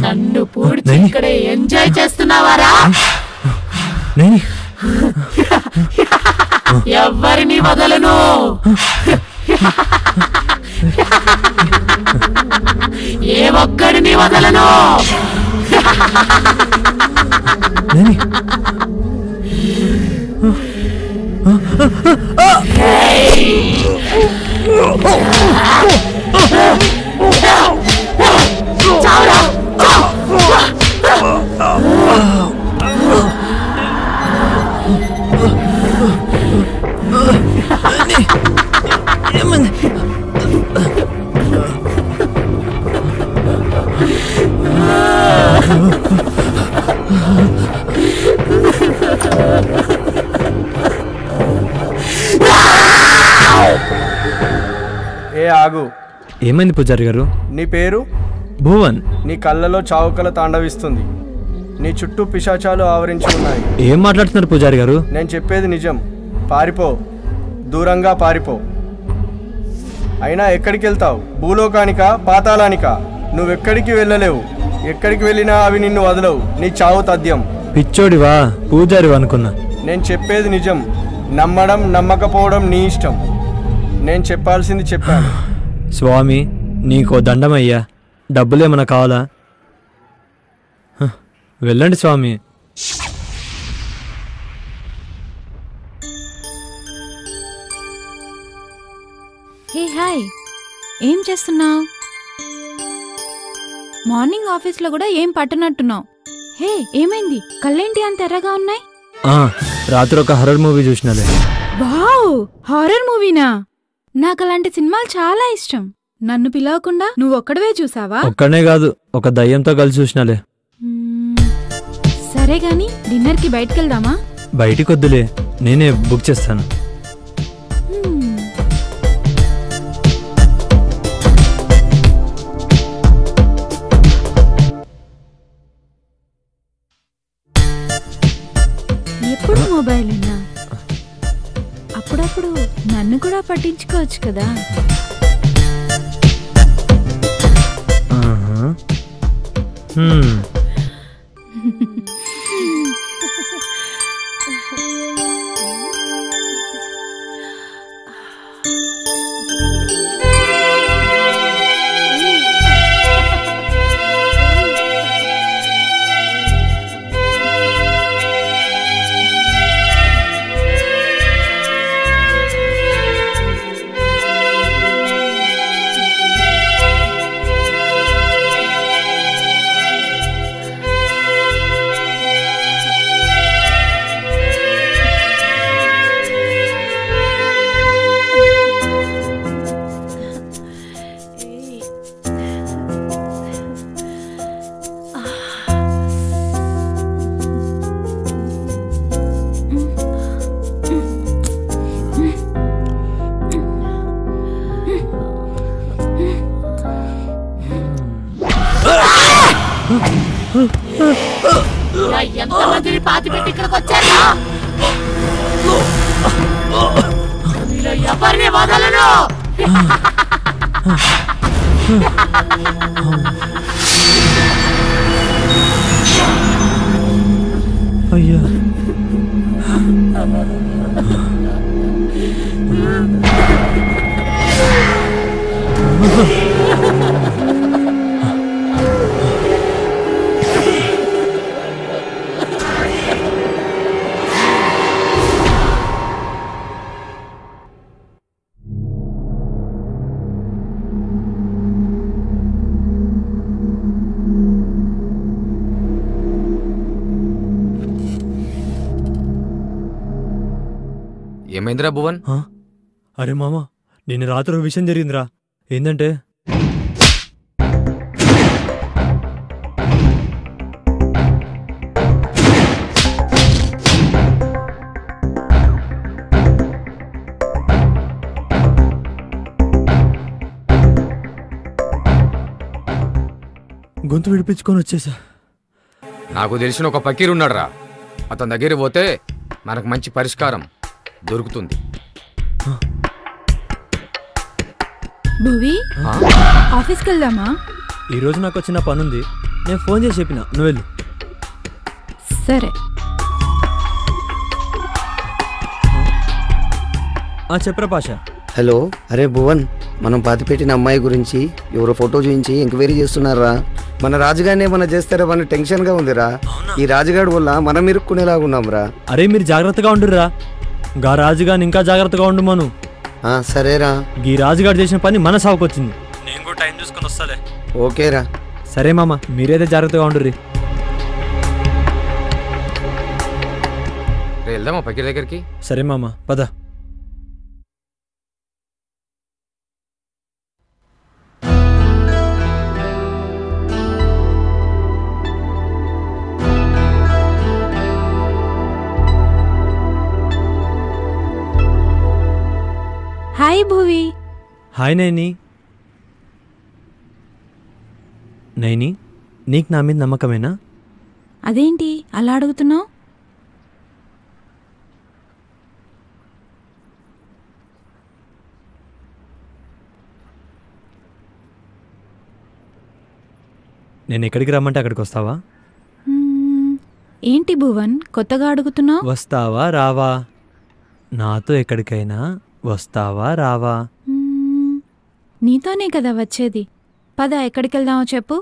నన్ను పూడ్చి ఇక్కడే ఎంజాయ్ చేస్తున్నావారా? ఎవరిని వదలను, ఏ ఒక్కడిని వదలను. ఏ ఆగు. ఏమైంది పూజారి గారు? నీ పేరు? భువన్. నీ కళ్ళలో చావుకల తాండవిస్తుంది. నీ చుట్టూ పిశాచాలు ఆవరించి ఉన్నాయి. ఏం మాట్లాడుతున్నారు పూజారి గారు? నేను చెప్పేది నిజం. పారిపో, దూరంగా పారిపో. అయినా ఎక్కడికి వెళ్తావు? భూలోకానికా పాతాళానికా? నువ్వెక్కడికి వెళ్ళలేవు. ఎక్కడికి వెళ్ళినా అవి నిన్ను వదలవు. నీ చావు తథ్యం. పిచ్చోడివా పూజారివా అనుకున్నా. నేను చెప్పేది నిజం. నమ్మడం నమ్మకపోవడం నీ ఇష్టం. నేను చెప్పాల్సింది చెప్పాను. స్వామి నీకో దండమయ్యా. డబ్బులేమన్నా కావాలా? వెళ్ళండి స్వామి. హే హాయ్, ఏం చేస్తున్నావు? మార్నింగ్ ఆఫీస్లో కూడా ఏం పట్టనట్టున్నావు. హే ఏమైంది? కళ్ళేంటి అంత ఎర్రగా ఉన్నాయి? రాత్రి ఒక హర్రర్ మూవీ చూసినలే. వావ్, హారర్ మూవీనా? నాకు అలాంటి సినిమాలు చాలా ఇష్టం. నన్ను పిలవకుండా నువ్వు ఒక్కడవే చూసావా? ఒక్కడనే కాదు, ఒక దయ్యంతో కలిసి చూసినలే. సరే గాని డిన్నర్కి బయటకు వెళ్దామా? బయటికి వద్దులే, నేనే బుక్ చేస్తాను. మొబైలేనా? అప్పుడప్పుడు నన్ను కూడా పట్టించుకోవచ్చు కదా. ఎంతమందిని పాతి పెట్టి ఇక్కడికి వచ్చారా? మీలో ఎవరిని వదలను. అయ్యా ఏమైందిరా భువన్? అరే మామ, నిన్న రాత్రి ఒక విషయం జరిగిందిరా. ఏంటంటే గొంతు విడిపించుకొని వచ్చేసా. నాకు తెలిసిన ఒక పకీర్ ఉన్నాడు రా, అతని దగ్గర పోతే మనకు మంచి పరిష్కారం దొరుకుతుంది. భువి, ఆఫీస్కి వెళ్దామా? ఈరోజు నాకు చిన్న పనుంది, నేను ఫోన్ చేసి చెప్పిన, నువ్వు వెళ్ళు. సరే. చెప్పరా పాష. హలో, అరే భువన్, మనం పాతిపెట్టిన అమ్మాయి గురించి ఎవరో ఫోటో చూపించి ఎంక్వైరీ చేస్తున్నారా? మన రాజుగారిని ఏమన్నా చేస్తారా మన టెన్షన్గా ఉందిరా. ఈ రాజుగాడి వల్ల మనం ఇరుక్కునేలాగా ఉన్నాంరా. అరే మీరు జాగ్రత్తగా ఉండుర్రా, గా రాజుగాని ఇంకా జాగ్రత్తగా ఉండు మను. సరేరా. ఈ రాజుగాడు చేసిన పని మన సాగుకొచ్చింది. నేను కూడా టైం చూసుకొని వస్తాలే. ఓకేరా. సరే మామ, మీరైతే జాగ్రత్తగా ఉండుర్రి. వెళ్దామా పకీర్ దగ్గరికి? సరే మామ, పద. హాయ్ భువి. హాయ్ నైని. నైని, నీకు నా మీద నమ్మకమేనా? అదేంటి అలా అడుగుతున్నావు? నేను ఎక్కడికి రమ్మంటే అక్కడికి వస్తావా? ఏంటి భువన్ కొత్తగా అడుగుతున్నావు? వస్తావా రావా? నాతో ఎక్కడికైనా వస్తావా రావా? నీతోనే కదా వచ్చేది. పద, ఎక్కడికి వెళ్దామో చెప్పు.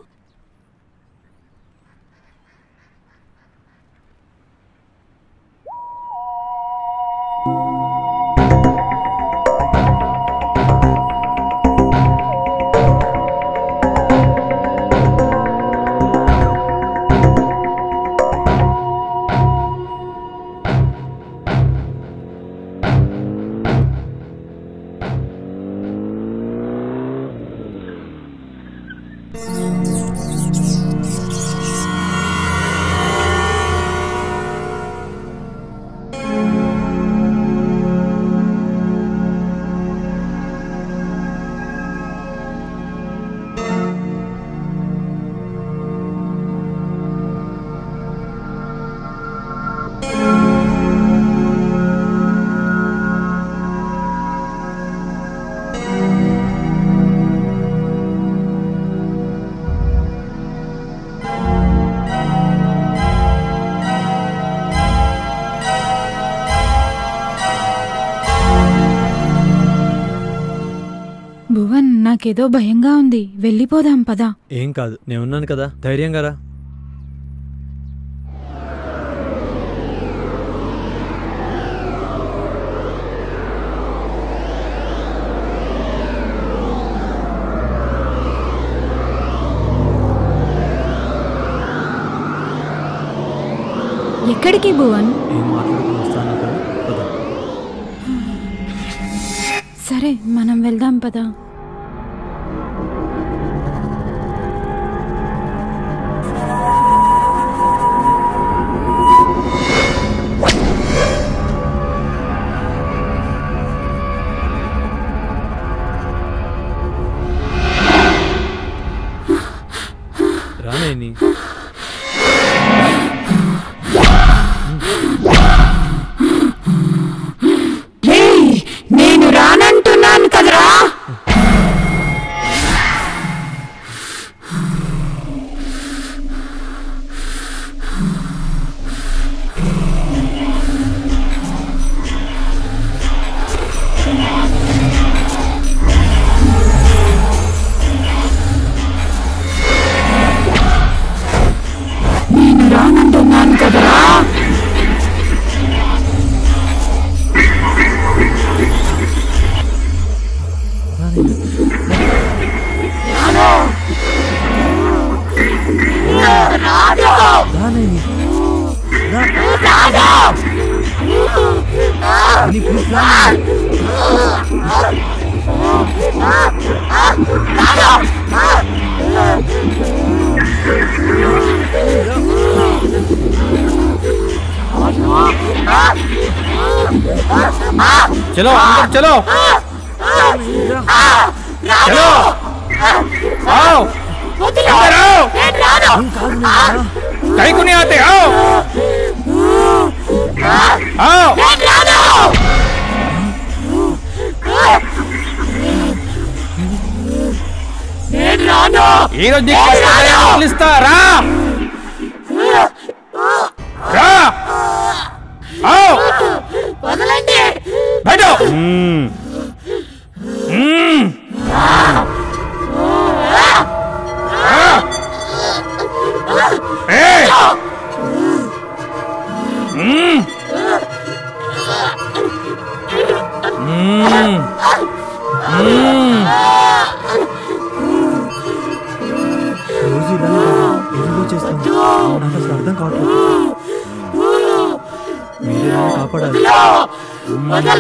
నాకేదో భయంగా ఉంది, వెళ్ళిపోదాం పదా. ఏం కాదు, నేనున్నాను కదా, ధైర్యంగా రా. ఎక్కడికి భువన్? సరే మనం వెళ్దాం పదా. రానేని నేను రానంటున్నాను కదరా. నేను రానంటున్నాను కదరా. चलो अंदर चलो चलो आओ अंदर आओ कहीं को नहीं आते आओ आओ ఈరోజు పిలుస్తా రా రా आओ వదలండి बैठो రోజు ఇలా ఎందుకు చేస్తాం? నాకు అసలు అర్థం కావట్లేదు. మీరే నన్ను కాపాడాలి. అందుకే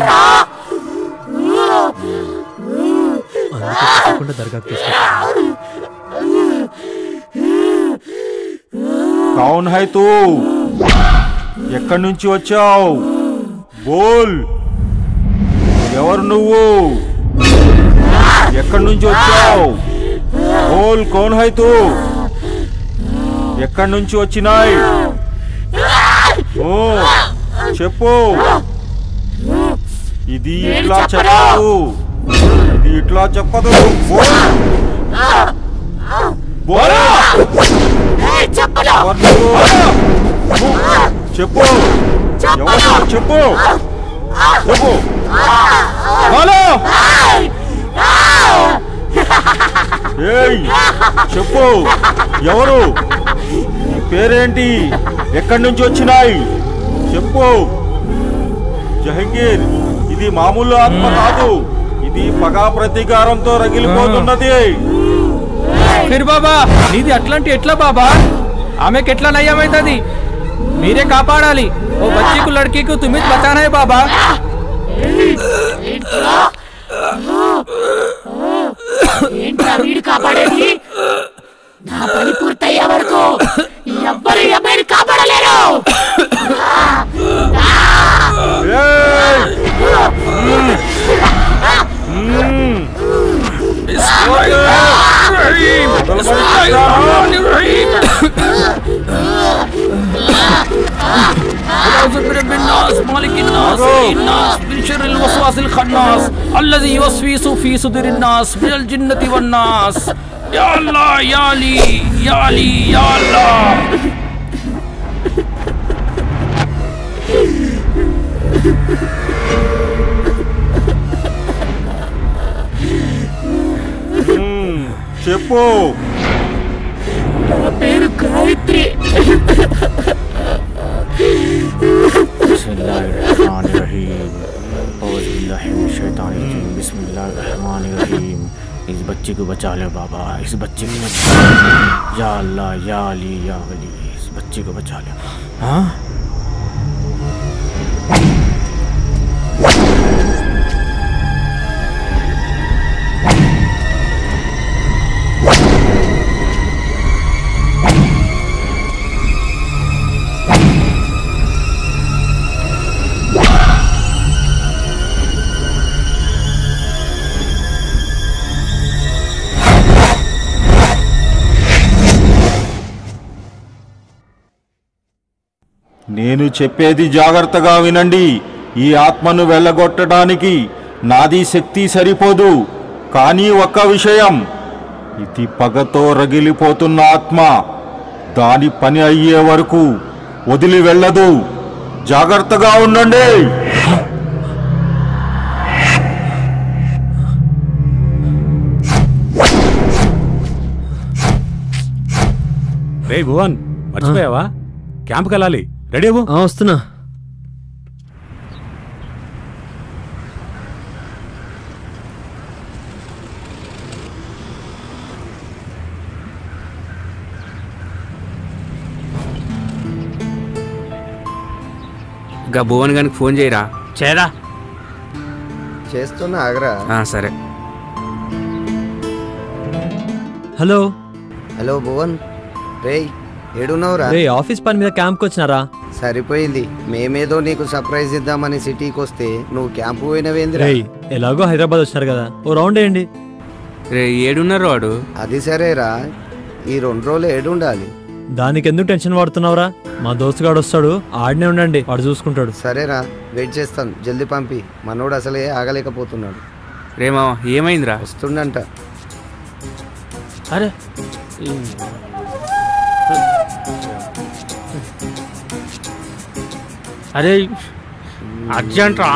తప్పకుండా దర్గాకు తీసుకెళ్తాను. కౌన్ హై తూ? ఎక్కడి నుంచి వచ్చావు? బోల్. ఎవరు నువ్వు? ఎక్కడి నుంచి వచ్చావు? బోల్. కౌన్ హై తూ? ఎక్కడి నుంచి వచ్చినాయి? ఓ చెప్పు. ఇది ఇట్లా చెప్పదు, ఇది ఇట్లా చెప్పదు. చెప్పు ఎవరు? చెప్పు చెప్పు. ఏయ్ చెప్పు ఎవరు? నీ పేరేంటి? ఎక్కడి నుంచి వచ్చినాయి చెప్పు. జహంగీర్, ఇది మామూలు ఆత్మ కాదు, ఇది పగా ప్రతీకారంతో రగిలిపోతున్నది. फिर బాబా నీది అట్లాంటి ఎట్లా బాబా? ఆమెకి ఎట్లా నయ్యమైతుంది? మీరే కాపాడాలి. ఓ బచ్చీకు లడ్కీకు తుమ్మిది బచానా హై బాబా. ఏంట్రా వీడు కాపాడేది? నా పని పూర్తయ్యే వరకు ఎవ్వరు అమ్మాయిని కాపాడలేరు. مالك الناس الناس من شر الوسواس الخناس الذي يوسوس في صدور الناس من الجنة والناس. يا الله يا علي يا علي يا الله. పారిపో. నా పేరు గాయత్రి. इस बच्चे को बचा ले बाबा, इस बच्चे को बचा, या अल्लाह या अली या वली, इस बच्चे को बचा ले. हाँ నేను చెప్పేది జాగ్రత్తగా వినండి. ఈ ఆత్మను వెళ్ళగొట్టడానికి నాది శక్తి సరిపోదు. కానీ ఒక్క విషయం, ఇది పగతో రగిలిపోతున్న ఆత్మ. దాని పని అయ్యే వరకు వదిలి వెళ్ళదు. జాగ్రత్తగా ఉండండి. రే భువన్, మర్చిపోయావా? క్యాంప్కి వెళ్ళాలి. రెడీ అవ్వు. వస్తున్నా. ఇంకా భువన్ గారికి ఫోన్ చేయరా. చేయరా. చేస్తున్నా, ఆగరా. సరే. హలో. హలో భువన్. రేయ్ ఏడున్నావురా? రే ఆఫీస్ పని మీద క్యాంప్కి వచ్చినారా? సరిపోయింది. మేమేదో నీకు సర్ప్రైజ్ ఇద్దామని సిటీకి వస్తే నువ్వు క్యాంపు పోయినవేంద్రా? ఎలాగో హైదరాబాద్ వచ్చినారు కదా, ఓ రౌండ్ వేయండి. రే ఏడున్నారు వాడు? అది సరేరా, ఈ 2 రోజులు ఏడుండాలి. దానికి ఎందుకు టెన్షన్ పడుతున్నావురా? మా దోస్తుగాడు వస్తాడు, ఆడనే ఉండండి, వాడు చూసుకుంటాడు. సరేరా, వెయిట్ చేస్తాను. జల్దీ పంపి. మనోడు అసలే ఆగలేకపోతున్నాడు. రే మామ ఏమైందిరా? వస్తుండంట. అరే అరే అర్జెంట్ రా.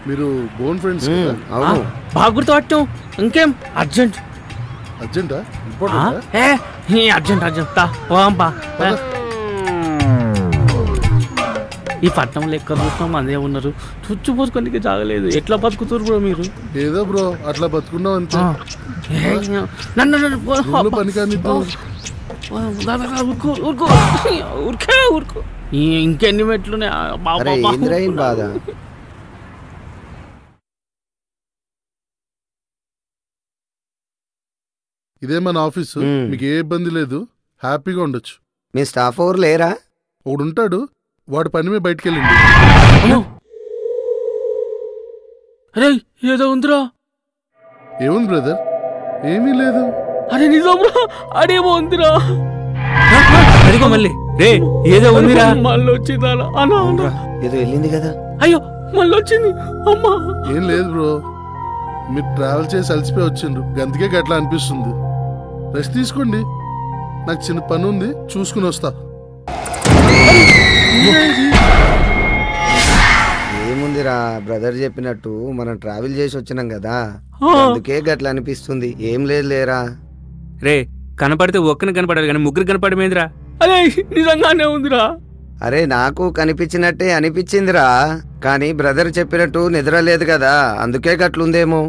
మీరు బోన్ ఫ్రెండ్స్? అవును. బాగా గుర్తుపట్టాం. ఇంకేం అర్జెంట్? అర్జెంటా? అర్జెంట్ అర్జెంట్ పోంపా. ఈ పట్నంలో ఎక్కడ చూస్తాం అదే ఉన్నారు. చుచ్చు పోసుకొని జాగలేదు. ఎట్లా బతుకుతారు బ్రో మీరు? ఏదో బ్రో అట్లా బతుకున్నాం అంతే. ఊరుకో. ఇంకెన్ని మెట్లున్నాయి? బాధ. ఇదే మన ఆఫీసు. మీకు ఏ ఇబ్బంది లేదు, హ్యాపీగా ఉండొచ్చు. మీ స్టాఫ్ ఎవరు లేరా? ఒకడు ఉంటాడు, వాడు పని మీద బయటికి వెళ్ళింది. అరే ఏదో ఉందిరా. ఏముంది బ్రదర్? ఏమీ లేదు. అరే నిజం రా, అడేమో ఉందిరా. మళ్ళీ రే ఏదో ఉందిరా. మళ్ళీ వచ్చిందా? ఏదో వెళ్ళింది కదా. అయ్యో మళ్ళీ వచ్చింది. అమ్మా ఏం లేదు బ్రో, మీరు ట్రావెల్ చేసి అలసిపోయి వచ్చిండ్రు, గంతకే గట్లా అనిపిస్తుంది. రెస్ట్ తీసుకోండి, నాకు చిన్న పని ఉంది, చూసుకుని వస్తా. ఏముందిరా, బ్రదర్ చెప్పినట్టు మనం ట్రావెల్ చేసి వచ్చినాం కదా, అందుకే గట్లా అనిపిస్తుంది. ఏం లేదు లేరా. రే కనపడితే ఒక్కని కనపడాలి కానీ ముగ్గురు కనపడమేందిరా? అరే నిజంగానే ఉందిరా. అరే నాకు కనిపించినట్టే అనిపించిందిరా, కానీ బ్రదర్ చెప్పినట్టు నిద్ర లేదు కదా, అందుకే గట్లుందేమో.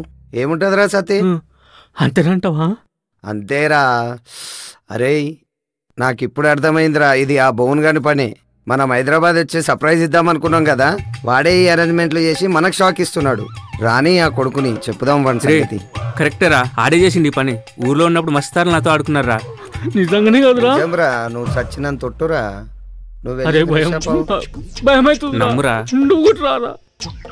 ఏముంటదిరా సతీ? అంతేనంటావా? అంతేరా. అరే నాకిప్పుడు అర్థమైందిరా, ఇది ఆ బోన్ గాని పని. మనం హైదరాబాద్ వచ్చి సర్ప్రైజ్ ఇద్దాం అనుకున్నాం కదా, వాడే ఈ అరేంజ్మెంట్లు చేసి మనకు షాక్ ఇస్తున్నాడు. రాని ఆ కొడుకుని చెప్పుదాం వన్ సంగతి. కరెక్టరా, ఆడే చేసింది ఈ పని. ఊర్లో ఉన్నప్పుడు మస్తారా నాతో ఆడుకున్నారా? నిజంగానే కదరా. నువ్వు చచ్చినంత తొట్టురా. నమ్మురా.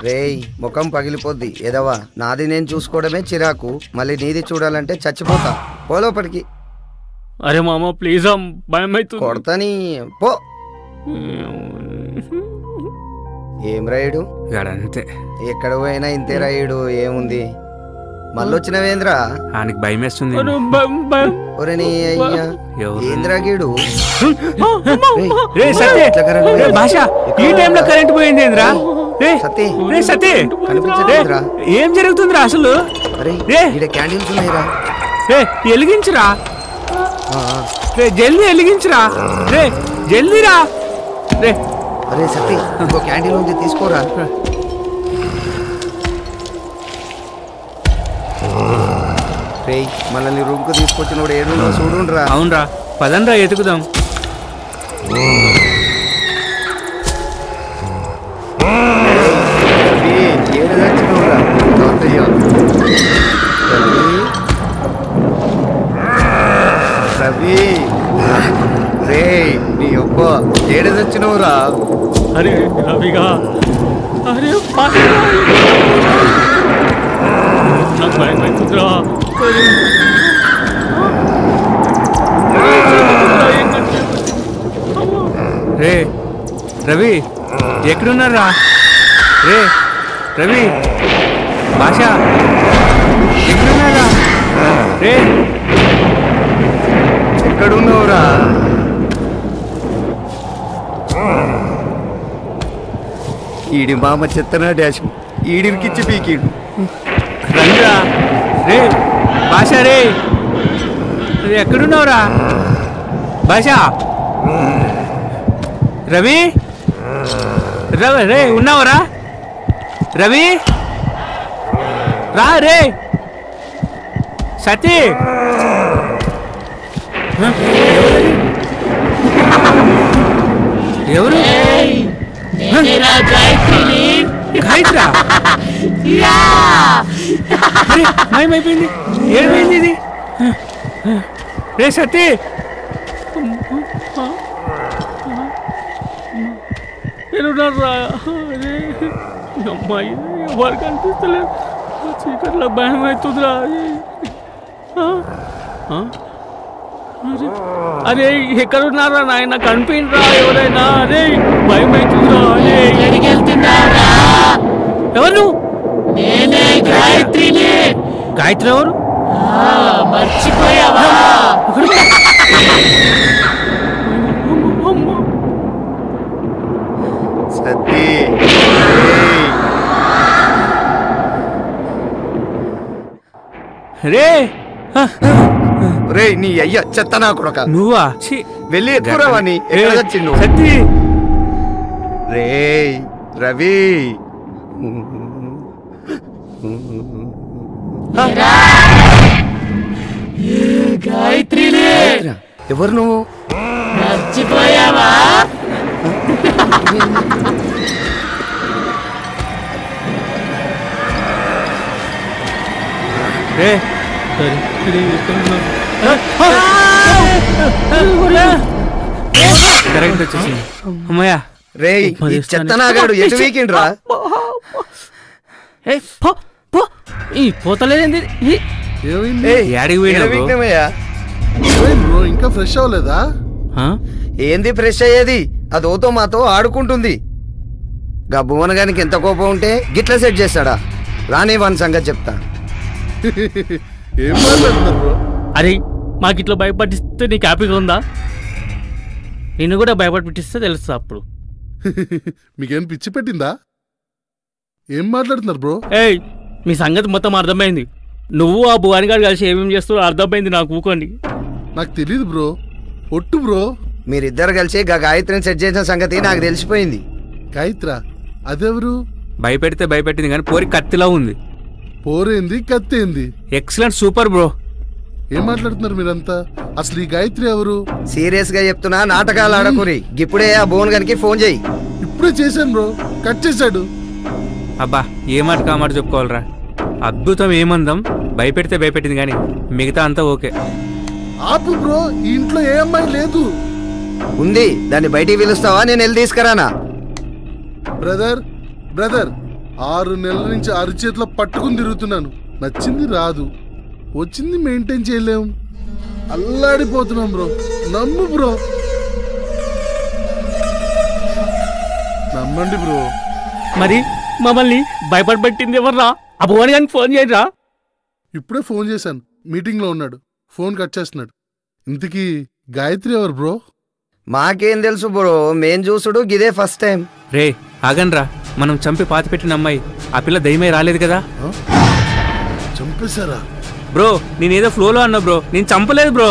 రేయ్ ముఖం పగిలిపోద్ది ఎదవా. నాది నేను చూసుకోవడమే చిరాకు, మళ్ళీ నీది చూడాలంటే చచ్చిపోతా. పోలోపటికి. అరే మామ ప్లీజ్, భయం అవుతుంది. కొడతాని పో. ఏం రాయుడు? అంతే, ఎక్కడ పోయినా ఇంతే రాయుడు. ఏముంది, మళ్ళొచ్చినవేంద్రా? ఆయనకి భయం వేస్తుంది. ఒరే నీ అయ్యా ఏంద్రా గీడు? భాష ఈ టైంలో కరెంట్ పోయింది ఏంద్రా? సతీ కనిపించట్లేదురా? ఏం జరుగుతుందిరా అసలు? క్యాండిల్స్ ఉన్నాయిరా, వెలిగించురా, జల్దీ వెలిగించురా, జల్దీరా. అరే సతీ ఇంకో క్యాండిల్ ఉంది తీసుకోరా. రేయ్ మనల్ని రూమ్ కు తీసుకొచ్చినప్పుడు ఏడున్నా చూడుండ్రా. అవునరా, పదండ్రా ఎతుకుదాం. రవి రే నీ ఒక్క ఏడదొచ్చినవురా? అరే రవిగా, అరే నాకు భయం అవుతుందిరా. రే రవి ఎక్కడున్నారా? రే రవి, భాష ఎక్కడున్నారా? రే ఎక్కడున్నావురా? ఈడి మామ చెత్తనా డాష్ ఈడికిచ్చి పీకిడు. రండిరా. రే భాష, రే ఎక్కడున్నావురా? భాష, రవి, రవి రే ఉన్నావరా? రవి రా. రే సతీ, ఎవరు? గాయత్రా? మాయమైపోయింది. ఏమైంది ఇది? రే సతీ, నేనున్నారా? అమ్మాయి ఎవరు కనిపిస్తలేదు, చీకట్లో భయం అవుతుందిరా. అరే ఎక్కడున్నారా నాయన? కనిపించరా ఎవరైనా? అరే భయం అవుతుందిరా. ఎవరు? నేనే గాయత్రిని. గాయత్రి ఎవరు? మర్చిపోయావా? సతీ రే రే నీ అయ్య చెత్త నా కొడక. నువ్వా? వెళ్ళి ఎక్కువరావాని వచ్చిండు. సతీ రే రవి గాయత్రిని. ఎవరు నువ్వు? మర్చిపోయావా? రే కరెక్ట్ వచ్చేసింది. అమ్మయ్యా. రే చెత్తనాగాడు ఎటు వీకిండ్రా? ఈ పోతలేదండి. ఇంకా ఫ్రెష్ అవ్వలేదా? ఏంది ఫ్రెష్ అయ్యేది? అది ఓతో మాతో ఆడుకుంటుంది. గా భువనగానికి ఎంత కోపం ఉంటే గిట్ల సెట్ చేస్తాడా? రాని వాని సంగతి చెప్తా. అరే మాకిట్లా భయపడిస్తే నీకు హ్యాపీగా ఉందా? నిన్ను కూడా భయపడిపిస్తే తెలుస్తా అప్పుడు. మీకేం పిచ్చి పెట్టిందా? ఏం మాట్లాడుతున్నారు బ్రో? ఏయ్ మీ సంగతి మొత్తం అర్థమైంది. నువ్వు ఆ భువన్ గారు కలిసి ఏమేమి చేస్తారో అర్థమైంది నాకు. ఊకోండి. నాకు తెలియదు బ్రో, ఒట్టు బ్రో. మీరిద్దరు కలిసి గా గాయత్రిని సెట్ చేసిన సంగతి నాకు తెలిసిపోయింది. గాయత్రా? అదెవరు? భయపెడితే భయపెట్టింది కానీ పోరి కత్తిలా ఉంది. పోరేంది కత్తేంది? Excellent, super bro. ఏం మాట్లాడుతున్నారు మీరంతా? అసలు ఈ గాయత్రి ఎవరు? సీరియస్ గా చెప్తున్నా, నాటకాలు ఆడకురి. ఇప్పుడే ఆ భువన్ గారికి ఫోన్ చేయి. ఇప్పుడే చేశాను బ్రో, కట్ చేశాడు. అబ్బా ఏ మాట కామాట చెప్పుకోవాలరా. అద్భుతం, ఏమందం. భయపెడితే భయపెట్టింది కానీ మిగతా అంతా ఓకే. ఆపు బ్రో, ఈ ఇంట్లో ఏ అమ్మాయి లేదు. ఉంది, దాన్ని బయటికి పిలుస్తావా? నేను వెళ్ళి తీసుకురానా? బ్రదర్ బ్రదర్ 6 నెలల నుంచి అరిచేతిలో పట్టుకుని తిరుగుతున్నాను. నచ్చింది రాదు, వచ్చింది మెయింటైన్ చేయలేము. అల్లాడిపోతున్నాం బ్రో. నమ్ము బ్రో, నమ్మండి బ్రో. మరి మమ్మల్ని భయపడబట్టింది ఎవర్రా? ఆ భువన్ గారికి ఫోన్ చేయరా. ఇప్పుడే ఫోన్ చేశాను, మీటింగ్లో ఉన్నాడు. ఫోన్ కట్ చేస్తున్నాడు. ఇంతకీ గాయత్రి ఎవరు బ్రో? మాకేం తెలుసు బ్రో, మేం చూసుడు గిదే ఫస్ట్ టైం. రే ఆగన్రా, మనం చంపి పాతి పెట్టిన అమ్మాయి ఆ పిల్ల దయ్యమై రాలేదు కదా? చంపేశారా? బ్రో నేనేదో ఫ్లోలో అన్నా బ్రో, నేను చంపలేదు బ్రో.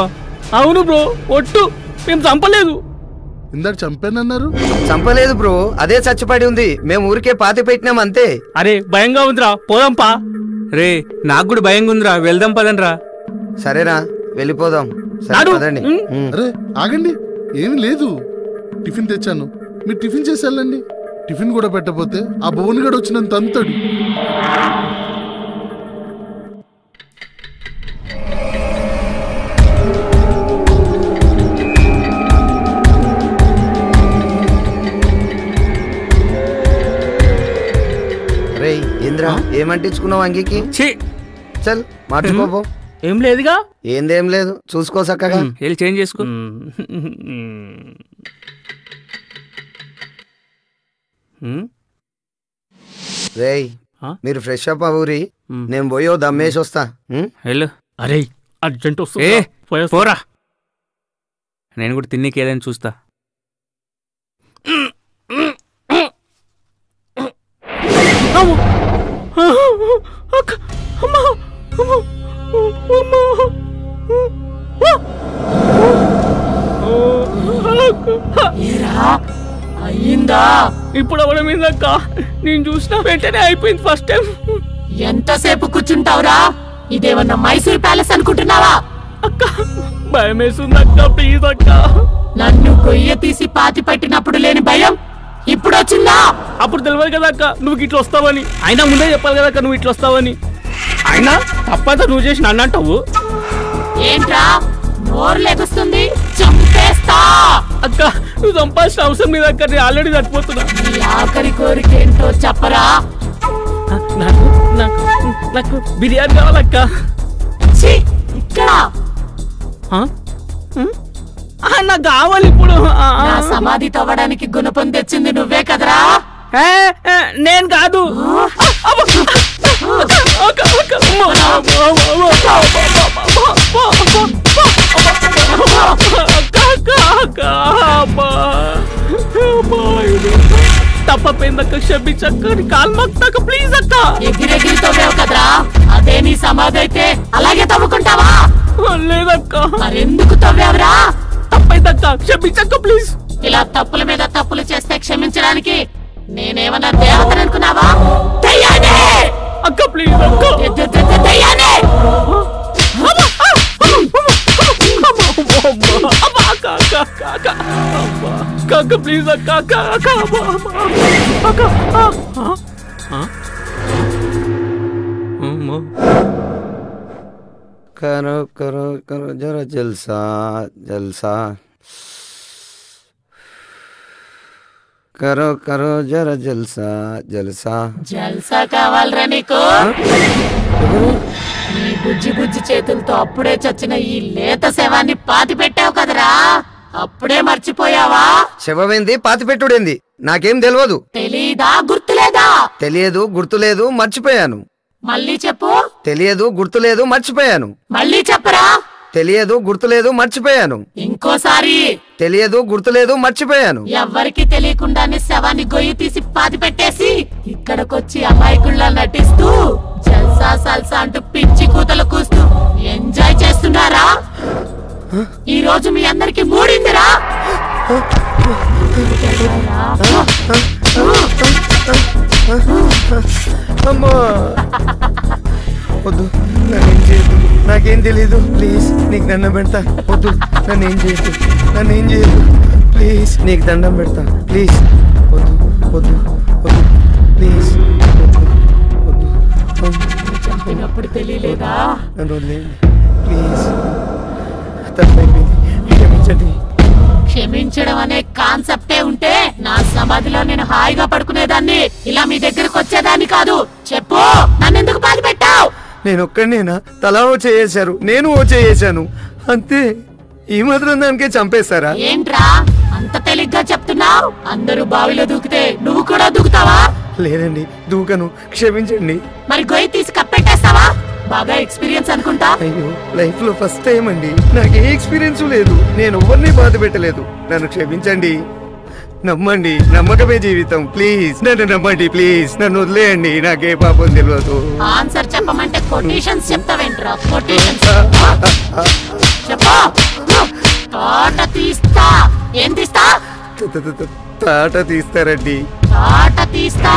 అవును బ్రో, ఒట్టు మేము చంపలేదు. ఇందాక చంపానన్నారు. చంపలేదు బ్రో, అదే చచ్చిపడి ఉంది. మేము ఊరికే పాతి పెట్టినాం అంతే. అరే భయంగా ఉందిరా, పోదాంపా. రే నాకు కూడా భయంగా ఉందిరా, వెళ్దాం పదండ్రా. సరేరా వెళ్ళిపోదాం. సరే పదండి. అరే ఆగండి, ఏమి లేదు. టిఫిన్ తెచ్చాను, మీరు టిఫిన్ చేసి వెళ్ళండి. టిఫిన్ కూడా పెట్టకపోతే ఆ భువన్గడు వచ్చినంత అంతడు. రే ఇంద్ర, ఏమంటించుకున్నావు అంగికి? చల్ మార్చుకోపో. ఏం లేదుగా. ఏందేం లేదు, చూసుకో చక్కగా. వెళ్ళి చేంజ్ చేసుకో. రేయ్ మీరు ఫ్రెష్ అప్ అవ్వరి, నేను పోయో దమ్మేసి వస్తా. వెళ్ళు. అరే అర్జెంట్ ఏ పోరా, నేను కూడా తిన్నీకి ఏదైనా చూస్తా. అయ్యిందా? ఇప్పుడు అవడమేందక్క, నేను చూసిన వెంటనే అయిపోయింది ఫస్ట్ టైం. ఎంతసేపు కూర్చుంటావురా? ఇదేమన్నా మైసూర్ ప్యాలెస్ అనుకుంటున్నావా? అక్క భయం వేస్తుంది అక్క, ప్లీజ్ అక్క. నన్ను గొయ్య తీసి పాతి పెట్టినప్పుడు లేని భయం ఇప్పుడు వచ్చిందా? అప్పుడు తెలియదు కదా అక్క నువ్వు ఇట్లా వస్తావని. అయినా ముందే చెప్పాలి కదా అక్క నువ్వు ఇట్లా వస్తావని. అయినా తప్పంతా నువ్వు చేసి నన్ను అంటావు. ఏంట్రా నోరు లెగుస్తుంది? చంపేస్తా. అక్క నువ్వు చంపాల్సిన అవసరం మీద అక్క, నేను ఆల్రెడీ చచ్చిపోతున్నా. ఆఖరి కోరిక ఏంటో చెప్పరా? నాకు బిర్యానీ కావాలక్క. ఇక్కడ నాకు కావాలి ఇప్పుడు. నా సమాధి తవ్వడానికి గుణపం తెచ్చింది నువ్వే కదరా? నేను కాదు. తప్పపోయిందక్క, క్షమించక్క, కాలు మొక్తాక ప్లీజ్ అక్క. ఎగిరెగిరి తవ్వావు కదరా, అదే నీ సమాధి అయితే అలాగే తవ్వుకుంటావా? లేదక్క. మరెందుకు తవ్వావురా? తప్పైందక్క, క్షమించక్క ప్లీజ్. ఇలా తప్పుల మీద తప్పులు చేస్తే క్షమించడానికి నేనేమన్నా దేవతను అనుకున్నావా? అక్క ప్లీజ్ అక్క. అక్క ప్లీజ్ అక్క. करो करो करो जरा जलसा जलसा, करो करो जरा जलसा जलसा. జల్సా కావాలరా నీకు? నీ బుజ్జి బుజ్జి చేతులతో అప్పుడే చచ్చిన ఈ లేత శవాన్ని పాతి పెట్టావు కదరా, అప్పుడే మర్చిపోయావా? శవమేంది, పాతి పెట్టుడేంది, నాకేం తెలియదు. తెలీదా? గుర్తులేదా? తెలియదు, గుర్తులేదు, మర్చిపోయాను. మళ్ళీ చెప్పు. తెలియదు, గుర్తులేదు, మర్చిపోయాను. మళ్ళీ చెప్పరా. తెలియదు, గుర్తులేదు, మర్చిపోయాను. ఇంకోసారి. తెలియదు, గుర్తులేదు, మర్చిపోయాను. ఎవ్వరికి తెలియకుండానే శవాన్ని గొయ్యి తీసి పాతి పెట్టేసి ఇక్కడికొచ్చి అమాయకుల్లా నటిస్తూ జల్సా సల్సా అంటూ పిచ్చి కూతలు కూస్తూ ఎంజాయ్ చేస్తున్నారా? ఈ రోజు మీ అందరికి మూడిందిరా. అమ్మా వద్దు, నన్నేం చేయదు, నాకేం తెలీదు, ప్లీజ్ నీకు దండం పెడతా. వద్దు, నన్నేం చేయదు, నన్నేం చేయదు, ప్లీజ్ నీకు దండం పెడతా, ప్లీజ్. వద్దు వద్దు వద్దు, ప్లీజ్ వద్దు వద్దు. చంపినప్పుడు తెలియలేదా? నన్ను వదిలేయండి ప్లీజ్, తప్పైపోయింది, క్షమించండి. క్షమించడం అనే కాన్సెప్టే ఉంటే నా సమాధిలో నేను హాయిగా పడుకునేదాన్ని, ఇలా మీ దగ్గరకు వచ్చేదాన్ని కాదు. చెప్పు, నన్నెందుకు పాతి పెట్టావు? నేను ఒక్కడినేనా? తలా ఓ చేశారు, నేను ఓ చేశాను అంతే. ఈ మాత్రం దానికే చంపేస్తారా? ఏంట్రా అంత తేలిగ్గా చెప్తున్నావు? అందరూ బావిలో దూకితే నువ్వు కూడా దూకుతావా? లేదండి, దూకను, క్షమించండి. మరి గొయ్యి తీసి కప్పెట్టేస్తావా? బాగా ఎక్స్పీరియన్స్ అనుకుంటా. అయ్యో లైఫ్ లో ఫస్ట్ టైం అండి, నాకు ఏ ఎక్స్పీరియన్స్ లేదు, నేను ఎవరిని బాధ పెట్టలేదు, నన్ను క్షమించండి. నమ్మండి, నమ్మకమే జీవితం. ప్లీజ్ నన్ను నమ్మండి, ప్లీజ్ నన్ను వదిలేయండి, నాకే పాపం తెలియదు. ఆన్సర్ చెప్పమంటే కొటేషన్స్ చెప్తావేంట్రా? కొటేషన్స్ చెప్పా. తోట తీస్తా. ఏం తీస్తా? తాట తీస్తారండి. తోట తీస్తా.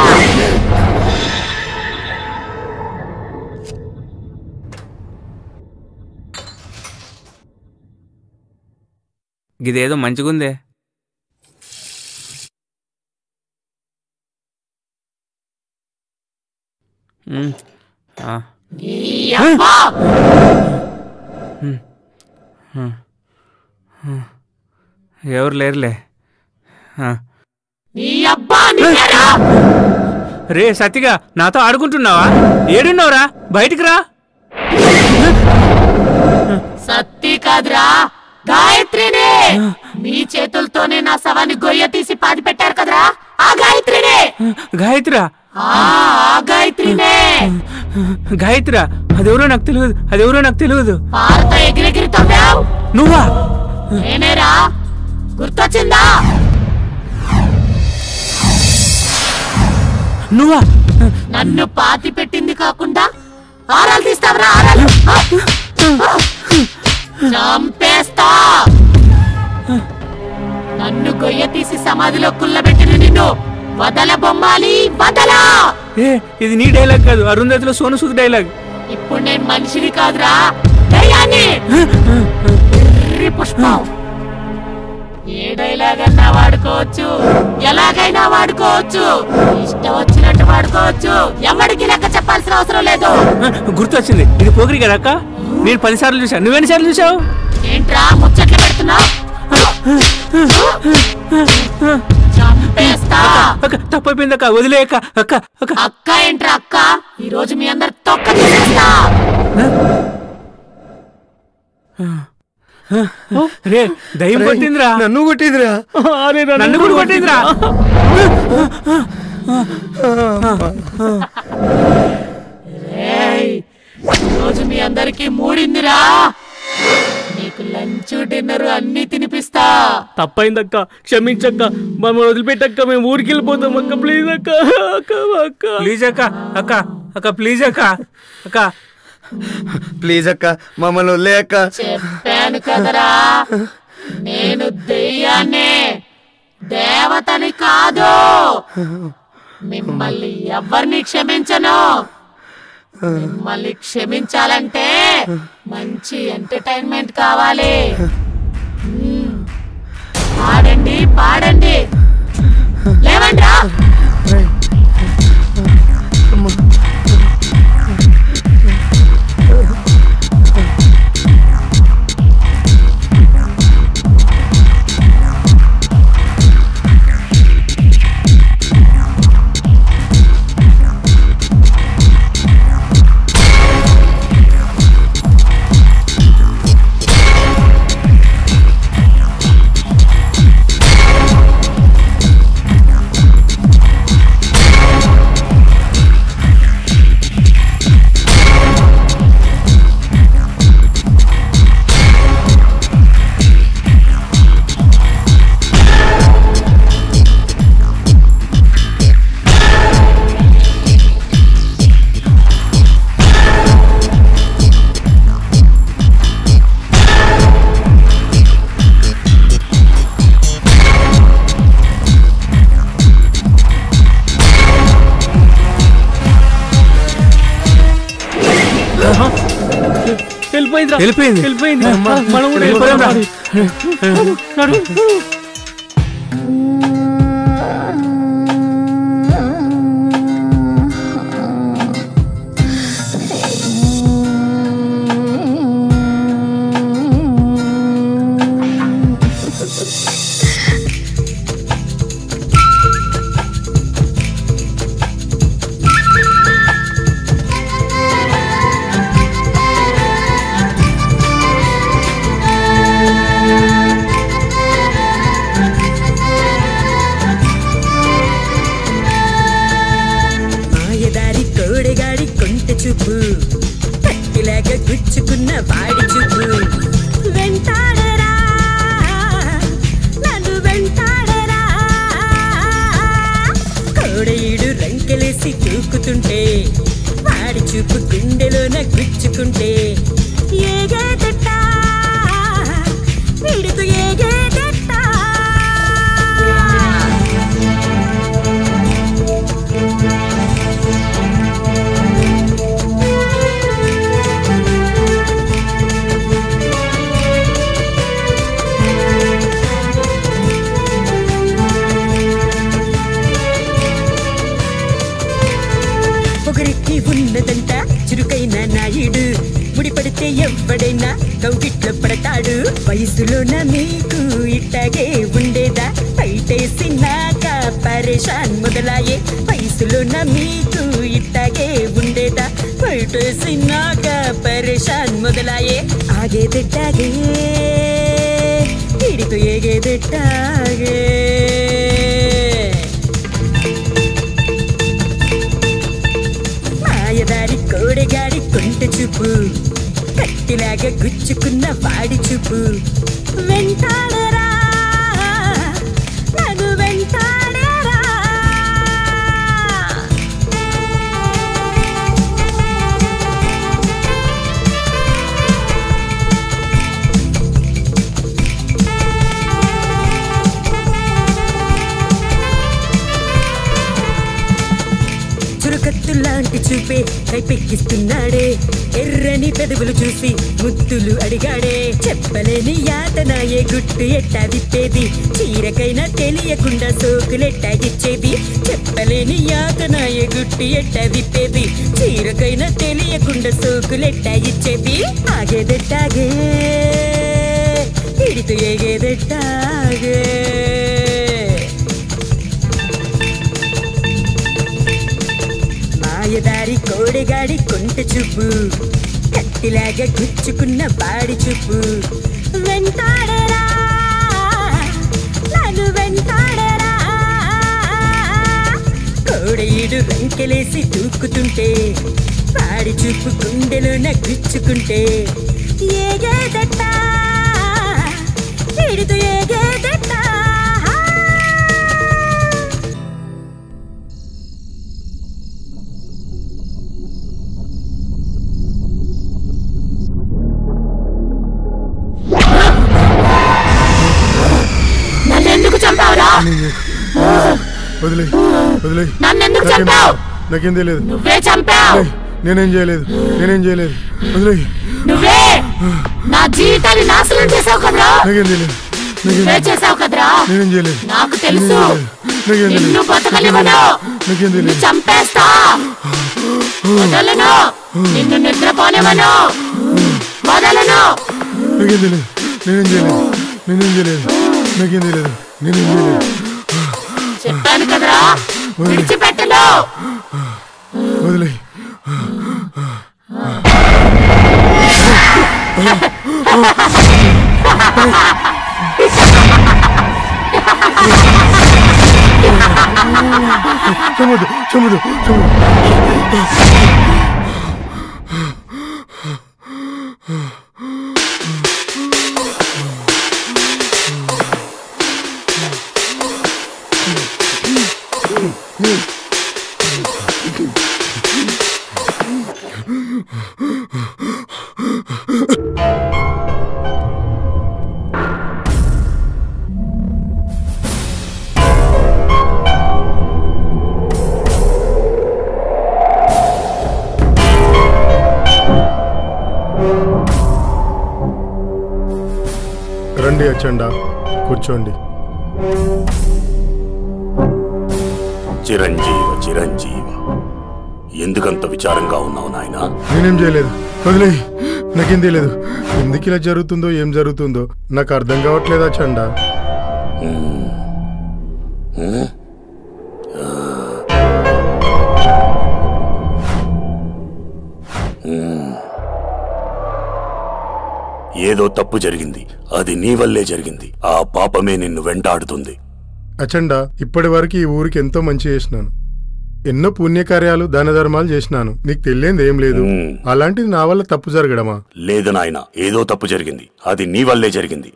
ఇదేదో మంచిగుందే. ఎవరు లేరులే. రే సత్తిగా నాతో ఆడుకుంటున్నావా? ఏడున్నావురా? బయటికి రా. సత్తి కాదురా, గాయత్రినే. మీ చేతులతోనే నా శవాన్ని గొయ్య తీసి పాతి పెట్టారు కదరా, ఆ గాయత్రినే. గాయత్రా? గాయత్రినే. గాయత్రా? అదెవరో నాకు తెలియదు, అదెవరో నాకు తెలియదు. పారతో ఎగిరెగిరి తవ్వావు. నువ్వా? నేనేరా. గుర్తొచ్చిందా? నువ్వా? నన్ను పాతి పెట్టింది కాకుండా ఆరాలు తీస్తావరా? ఆరాలు చంపేస్తా. నన్ను గొయ్య తీసి సమాధిలో కుల్లబెట్టిన నిన్ను వదల బొమ్మాలి, వదలా. ఇది నీ డైలాగ్ కాదు, అరుంధతిలో సోను సూద్ డైలాగ్. ఇప్పుడు నేను మనిషిని కాదురా, దయ్యాన్ని. పుష్పం. ఏ డైలాగ్ అన్నా వాడుకోవచ్చు, ఎలాగైనా వాడుకోవచ్చు, ఇష్టం వచ్చినట్టు వాడుకోవచ్చు. ఎవరికి లెక్క చెప్పాల్సిన అవసరం లేదు. గుర్తొచ్చింది, ఇది పోగిరి కదా అక్క. నేను 10 సార్లు చూసాను, నువ్వెన్ని సార్లు చూసావు? ఏంట్రా ముచ్చట్లు పెడుతున్నావు? చంపేస్తా. తప్పైపోయింది అక్క, వదిలేక. అక్క అక్క ఏంట్రా అక్క? ఈ రోజు మీ అందరు తొక్క తీసేస్తా. రే దయ్యం కొట్టిందిరా. నన్ను కొట్టిందిరా. నన్ను కూడా కొట్టిందిరా. రోజు మీ అందరికి మూడిందిరా. నీకు లంచ్ డిన్నర్ అన్ని తినిపిస్తా. తప్పైందక్క, క్షమించక్క, మమ్మల్ని వదిలిపెట్టక్క, మేము ఊరికి వెళ్ళిపోతాం అక్క. ప్లీజ్ అక్క. ప్లీజ్ అక్క. అక్క అక్క ప్లీజ్ అక్క. అక్క ప్లీజ్ అక్క, మమ్మల్ని వదిలే అక్క. చెప్పాను కదరా, నేను దెయ్యాన్నే, దేవతని కాదు. మిమ్మల్ని ఎవరిని క్షమించను. మిమ్మల్ని క్షమించాలంటే మంచి ఎంటర్టైన్మెంట్ కావాలి. ఆడండి, పాడండి, లేవండ్రా. వెళ్ళిపోయింది. మనం కూడా వాడి చూపు వెంటాడరా నన్ను వెంటాడరా కోడయుడు రంకెలేసి తూకుతుంటే వాడి చూపు గుండెలోన గుచ్చుకుంటే ఏగేదట వీడితో ఏగేదట పొగరెక్కి ఉన్నదంట చురుకైన నాయుడు ముడిపడితే ఎవ్వడైనా కౌగిట్లో పడతాడు వయసులోన మీకు ఇట్టాగే ఉండేదా బయటేసినాక పరేషాన్ మొదలాయే వయసులోన మీకు ఇట్టాగే ఉండేదా బయటేసినాక పరేషాన్ మొదలాయే ఆగేదెట్టాగే వీడితో ఏగేదెట్టాగే మాయదారి కోడెగాడి కొంట చూపు కట్టిలాగా గుచ్చుకున్న వాడి చూపు వెంటాడరా నన్ను వెంటాడరా చురుకత్తులాంటి చూపే కైపెక్కిస్తున్నాడే ఎర్రని పెదవులు చూసి ముద్దులు అడిగాడే చెప్పలేని యాతనాయే గుట్టు ఎట్టా విప్పేది చీరకైనా తెలియకుండా సోకులెట్టా ఇచ్చేది చెప్పలేని యాతనాయే గుట్టు ఎట్టా విప్పేది చీరకైనా తెలియకుండా సోకులెట్టా ఇచ్చేది ఆగేదెట్టాగే వీడితో ఏగేదెట్టాగే మాయదారి కోడెగాడి కొంట చూపు కట్టిలాగా గుచ్చుకున్న వాడి చూపు వెంటాడరా నన్ను వెంటాడరా కోడయుడు రంకెలేసి దూకుతుంటే వాడి చూపు గుండెలోన గుచ్చుకుంటే ఏగేదట వీడితో ఏగేదట నన్నెందుకు చంపావురా? వదిలే వదిలే నన్నెందుకు చంపావు? నాకేం తెలియదు. నువ్వే చంపావు. నేనేం చేయలేదు వదిలే. నువ్వే నా జీవితాన్ని నాశనం చేసావు కదరా. నాకేం తెలియదు. నువ్వే చేసావు కదరా. నేనేం చేయలేదు. నాకు తెలుసు. నిన్ను బతకనివ్వను. నిన్ను చంపేస్తా. వదలను. నిన్ను నిద్రపోనివ్వను. వదలను. నాకేం తెలియదు. నేనేం చేయలేదు. నాకేం తెలియదు. నేనేం చేయలేదు. చెప్పాను కదరా విడిచిపెట్టను. వదిలే. చముదు రండి అచ్చండా, కూర్చోండి. చిరంజీవ ఎందుకంత విచారంగా ఉన్నావు నాయనా? నేనేం చేయలేదు. వదిలే. నాకేం తెలియదు. ఎందుకు ఇలా జరుగుతుందో ఏం జరుగుతుందో నాకు అర్థం కావట్లేదా చండా? ఏదో తప్పు జరిగింది. అది నీ వల్లే జరిగింది. ఆ పాపమే నిన్ను వెంటాడుతుంది. అచండా, ఇప్పటి వరకు ఈ ఊరికి ఎంతో మంచి చేసినాను. ఎన్నో పుణ్యకార్యాలు దాన ధర్మాలు చేసినాను, నీకు తెలియంది ఏం లేదు. అలాంటిది నా వల్ల తప్పు జరగడమా? లేదు నాయన, ఏదో తప్పు జరిగింది. అది నీ వల్లే జరిగింది.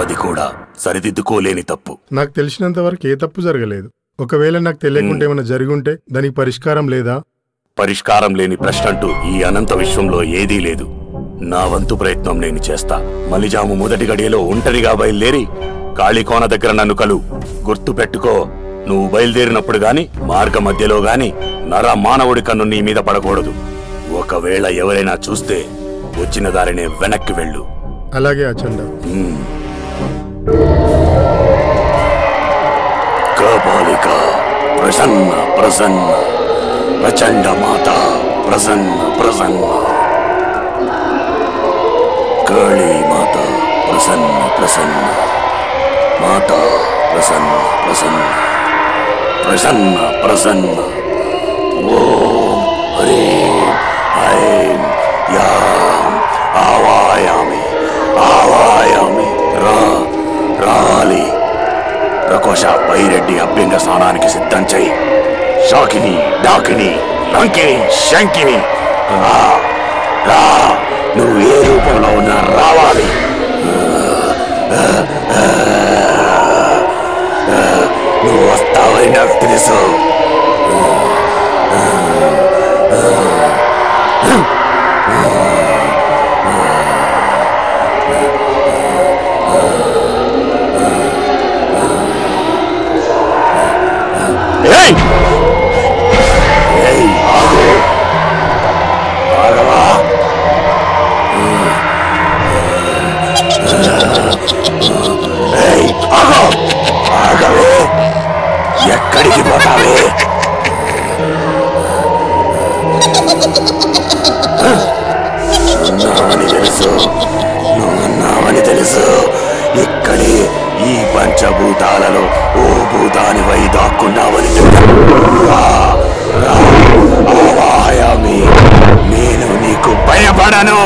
అది కూడా సరిదిద్దుకోలేని తప్పు. నాకు తెలిసినంత వరకు ఏ తప్పు జరగలేదు. ఒకవేళ నాకు తెలియకుండా ఏమైనా జరిగి ఉంటే దానికి పరిష్కారం లేదా? పరిష్కారం లేని ప్రశ్న అంటూ ఈ అనంత విశ్వంలో ఏదీ లేదు. నా వంతు ప్రయత్నం నేను చేస్తా. మలిజాము మొదటి గడియలో ఒంటరిగా బయలుదేరి కాళీకోన దగ్గర నన్ను కలు. గుర్తు పెట్టుకో, నువ్వు బయలుదేరినప్పుడు గాని మార్గ మధ్యలో గాని నర మానవుడి కన్ను నీ మీద పడకూడదు. ఒకవేళ ఎవరైనా చూస్తే వచ్చిన దారినే వెనక్కి వెళ్ళు. అలాగే అచండ. కపాలిక ప్రసన్న ప్రసన్న, ప్రచండ మాత ప్రసన్న ప్రసన్న, కాళీ మాత ప్రసన్న ప్రసన్న, మాత ప్రసన్న ప్రసన్న, ప్రసన్న ప్రసన్న. ఓం హ్రీం ఐం యాం ఆవాయామి ఆవాయామి. రాలి ప్రకోశ పైరెడ్డి అభ్యంగ స్నానానికి సిద్ధం చెయ్యి. శాకిని డాకిని లంకిని శంకిని రా, నువ్వు ఏ రూపంలో ఉన్నా రావాలి. నువ్వు వస్తావని నాకు తెలుసు. ఎక్కడికి పోతావే? ఉన్నావని తెలుసు, నువ్వున్నావని తెలుసు. ఇక్కడే ఈ పంచభూతాలలో ఓ భూతాని వై దాక్కున్నావని తెలుసు. ఆవాయామి, నేను నీకు భయపడను.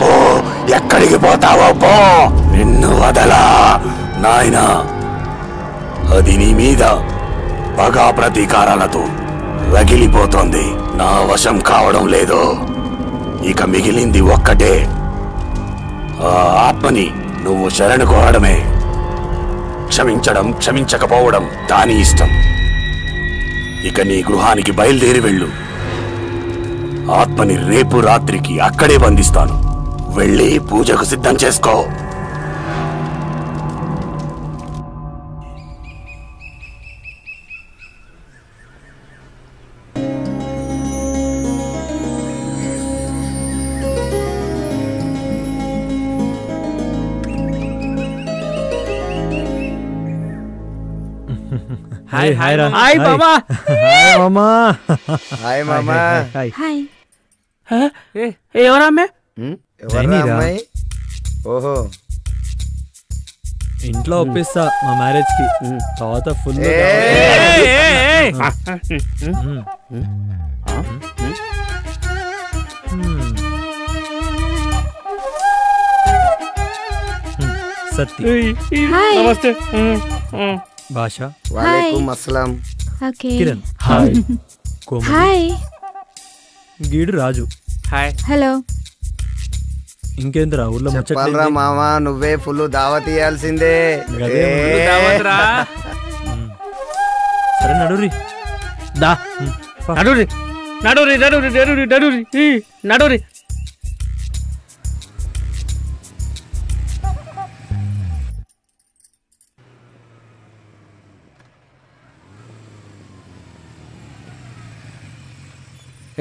పో, ఎక్కడికి పోతావో పో, నిన్ను వదలా నాయనా. అది నీ మీద పగా ప్రతీకారాలతో రగిలిపోతోంది, నా వశం కావడం లేదు. ఇక మిగిలింది ఒక్కటే, ఆ ఆత్మని నువ్వు శరణు కోరడమే. క్షమించడం క్షమించకపోవడం దాని ఇష్టం. ఇక నీ గృహానికి బయలుదేరి వెళ్ళు. ఆత్మని రేపు రాత్రికి అక్కడే బంధిస్తాను. వెళ్ళి పూజకు సిద్ధం చేసుకో. హాయ్ హాయ్ రా. హాయ్ బాబా. హాయ్ మామా. హాయ్ మామా. హాయ్. ఎవరా అమ్మే? ఎవరా అమ్మాయి? ఓహో, ఇంట్లో ఒప్పిస్తా మా మ్యారేజ్ కి. తర్వాత ఫుల్ సత్తి. నమస్తే. భాష. వాలేకుమ్ అస్సలాం. Okay. Kiran. Hi. Komali. Hi. గీడు రాజు. హాయ్. హలో. ఇంకేంద్రా ఊర్లో చెప్పాలరా మామా, నువ్వే ఫుల్ దావత్ ఇయ్యాల్సిందే. సరే నడురి. దా నడురి నడురి నడురి నడురి నడురి నడురి.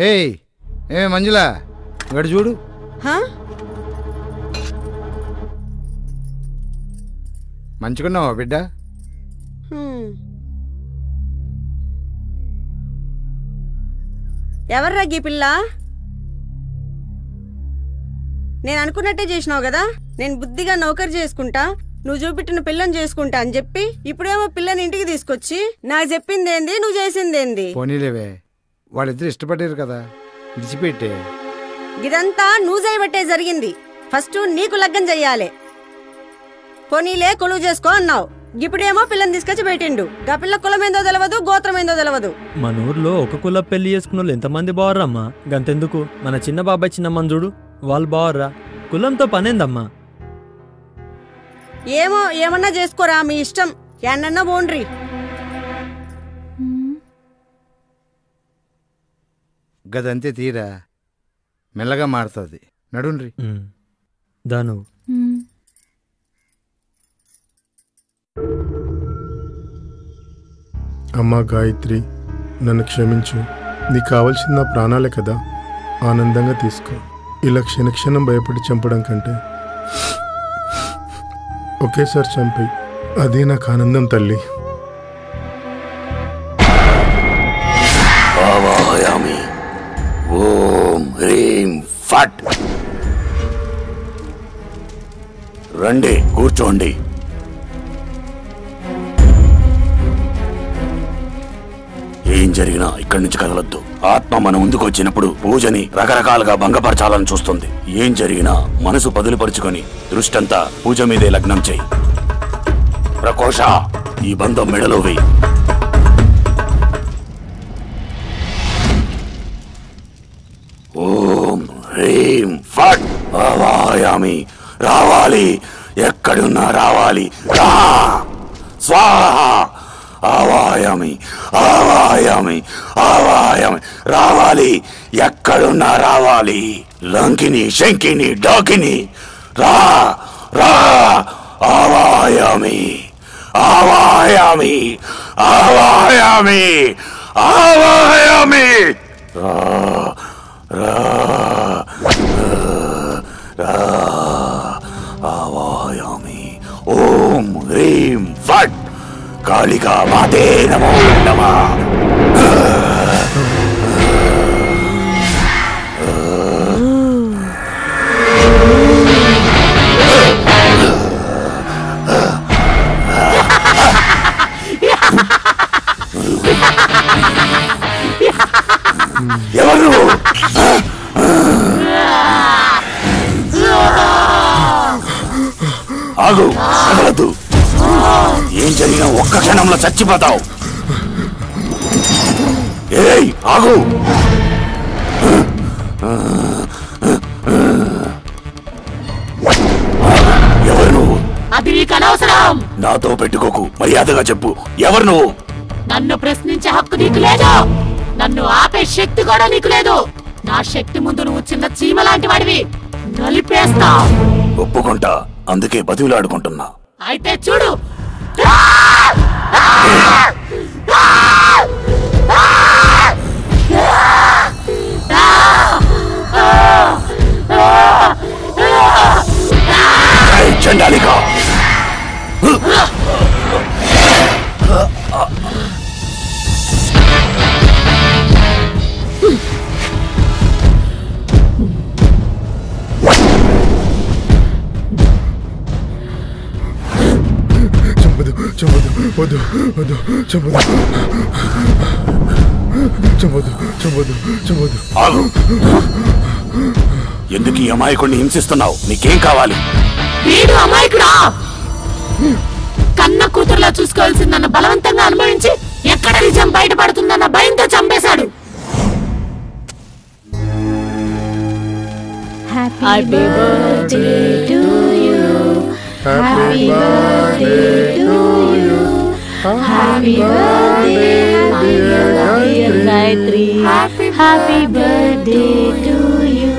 ఏయ్ ఏ మంజుల, ఇక్కడ చూడు. మంచిగున్నావా బిడ్డ? ఎవర్రా గీ పిల్ల? నేను అనుకున్నట్టే చేసినావు కదా. నేను బుద్ధిగా నౌకరు చేసుకుంటా, నువ్వు చూపెట్టిన పిల్లని చేసుకుంటా అని చెప్పి ఇప్పుడేమో పిల్లని ఇంటికి తీసుకొచ్చి నాకు చెప్పిందేంది, నువ్వు చేసిందేంది? పోనీలేవే, వాళ్ళిద్దరు ఇష్టపడ్డారు కదా, విడిచిపెట్టే. ఇదంతా నువ్వు చేయబట్టే జరిగింది. ఫస్ట్ నీకు లగ్గం చెయ్యాలి. పోనీలే కొలువు చేసుకో అన్నావు, ఇప్పుడేమో పిల్లని తీసుకొచ్చి పెట్టిండు గా పిల్ల కులం ఏందో తెలియదు గోత్రం ఏందో తెలియదు. మన ఊర్లో ఒక కుల పెళ్లి చేసుకున్న వాళ్ళు ఎంతమంది బావర్రమ్మా? గంతెందుకు మన చిన్న బాబాయ్ చిన్నమ్మని చూడు, వాళ్ళు బావర్రా. కులంతో పనేందమ్మా? ఏమో ఏమన్నా చేసుకోరా, మీ ఇష్టం. ఎన్నన్నా పోండ్రి. గదంతే తీరా మెల్లగా మారుతుంది. నడుండ్రి. దాను అమ్మా గాయత్రి, నన్ను క్షమించు. నీకు కావాల్సింది నా ప్రాణాలే కదా, ఆనందంగా తీసుకో. ఇలా క్షణక్షణం భయపడి చంపడం కంటే ఒకేసారి చంపి, అదే నాకు ఆనందం తల్లి. ఆవాహయామి. ఓం హ్రీం ఫట్. రండి, కూర్చోండి. ఏం జరిగినా ఇక్కడి నుంచి కదలొద్దు. ఆత్మ మన ముందుకు వచ్చినప్పుడు పూజని రకరకాలుగా భంగపరచాలని చూస్తుంది. ఏం జరిగినా మనసు పదులుపరుచుకొని దృష్టంతా పూజ మీదే లగ్నం చెయ్యి. ప్రకోష, ఈ బంధం మెడలో వేయి. ఓం హ్రీం ఫట్. ఆవాహయామి. రావాలి, ఎక్కడున్నా రావాలి. రా. స్వాహ. ఆవాహయామి, ఆవాహయామి, ఆవాహయామి. రావాలి, ఎక్కడున్నా రావాలి. లంకిని, శంకిని, డాకిని, రా రా. ఆవాహయామి, ఆవాహయామి, ఆవాహయామి, ఆవాహయామి. రా రా రా. ఆవాహయామి. ఓం హ్రీం ఫట్. కాళికా మాతే నమో నమః. ఎవరు? ఆగు, కదలద్దు. ఏం జరిగినా ఒక్క క్షణంలో చచ్చిపోతావు. ఏయ్, ఆగు. ఎవరు నువ్వు? అది నీకు అనవసరం. నాతో పెట్టుకోకు, మర్యాదగా చెప్పు. ఎవరు నువ్వు? నన్ను ప్రశ్నించే హక్కు నీకు లేదు. నన్ను ఆపే శక్తి కూడా నీకు లేదు. నా శక్తి ముందు నువ్వు చిన్న చీమ లాంటి వాడివి. నలిపేస్తా. ఒప్పుకుంటా, అందుకే బతిలాడుకుంటున్నా. అయితే చూడు. చండాలిక. చంపదు, చంపదు, వద్దు, వద్దు, చంపదు, చంపదు, చంపదు, చంపదు. ఆగు. ఎందుకు ఈ అమాయకుడిని హింసిస్తున్నావు? నీకేం కావాలి? వీడు అమాయకుడా? కన్న కూతురులా చూసుకోవాల్సిందన్న బలవంతంగా అనుభవించి ఎక్కడ నిజం బయటపడుతుందన్న భయంతో చంపేశాడు. Happy birthday to you. Happy birthday to you. Happy birthday dear Gayatri. Happy birthday to you.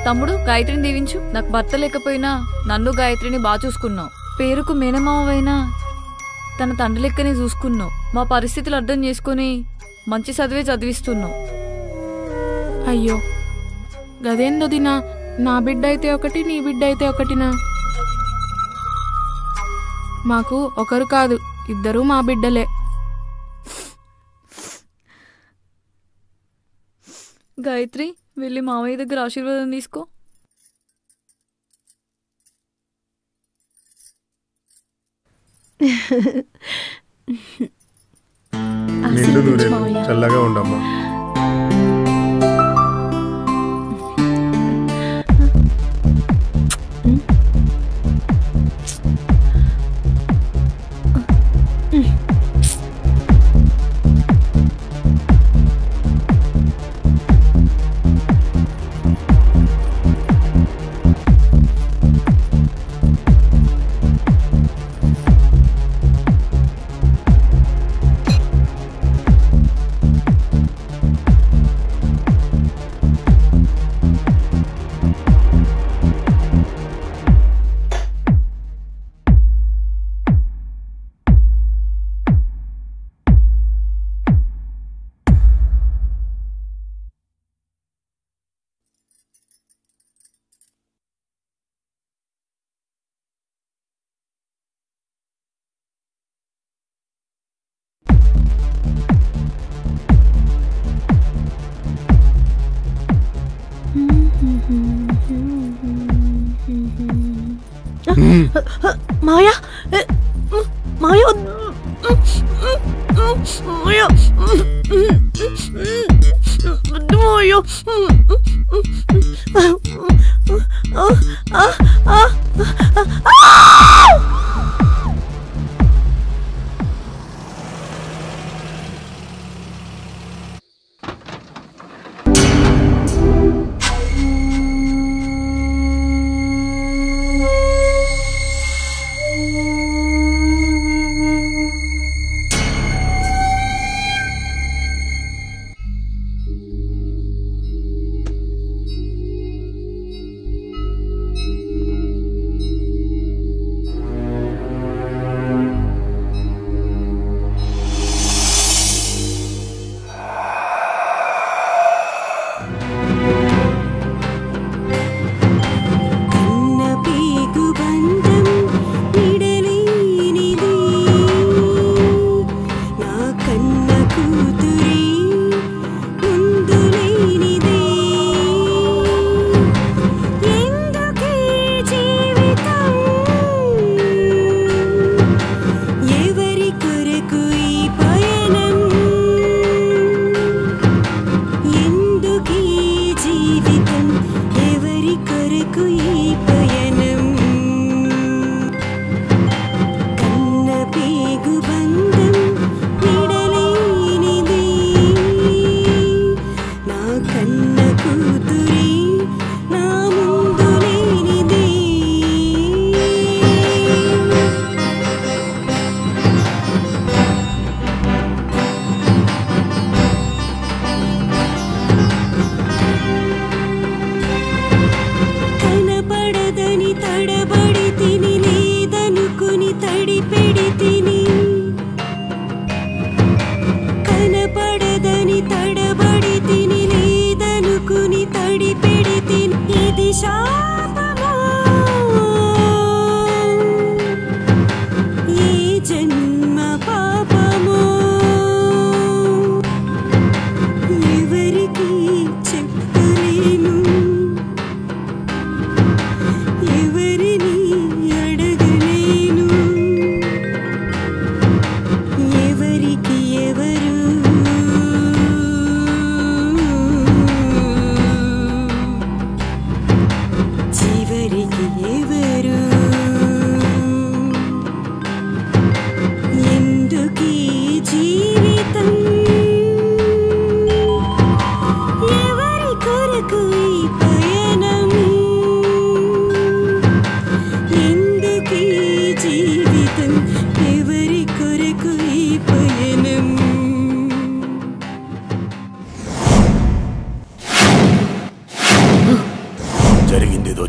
తమ్ముడు, గాయత్రిని దీవించు. నాకు భర్త లేకపోయినా నన్ను గాయత్రిని బాగా చూసుకున్నావు. పేరుకు మేనమావైనా తన తండ్రి లెక్కనే చూసుకున్నావు. మా పరిస్థితులు అర్థం చేసుకుని మంచి చదివే చదివిస్తున్నావు. అయ్యో గదేందో దినా, నా బిడ్డ అయితే ఒకటి, నీ బిడ్డ అయితే ఒకటినా? మాకు ఒకరు కాదు ఇద్దరూ మా బిడ్డలే. గాయత్రి, వెళ్ళి మామయ్య దగ్గర ఆశీర్వాదం తీసుకో. నిండు నూరేళ్ళు చల్లగా ఉండమ్మా. మాయా మాయా మాయా మాయా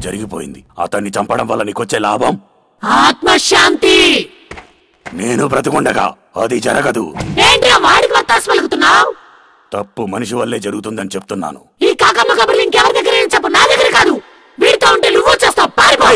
జరిగిపోయింది. అతన్ని చంపడం వల్ల నీకొచ్చే లాభం ఆత్మశాంతి. నేను బ్రతికుండగా అది జరగదు. ఏంట్రా వాడికి వత్తాసు పలుకుతున్నావు? తప్పు మనిషి వల్లే జరుగుతుందని చెప్తున్నాను. ఈ కాకమ్మ కబుర్లు ఇంకెవరి దగ్గర ఏం చెప్పు, నా దగ్గర కాదు. వీడితో ఉంటే నువ్వు వచ్చేస్తావు. పారిపో.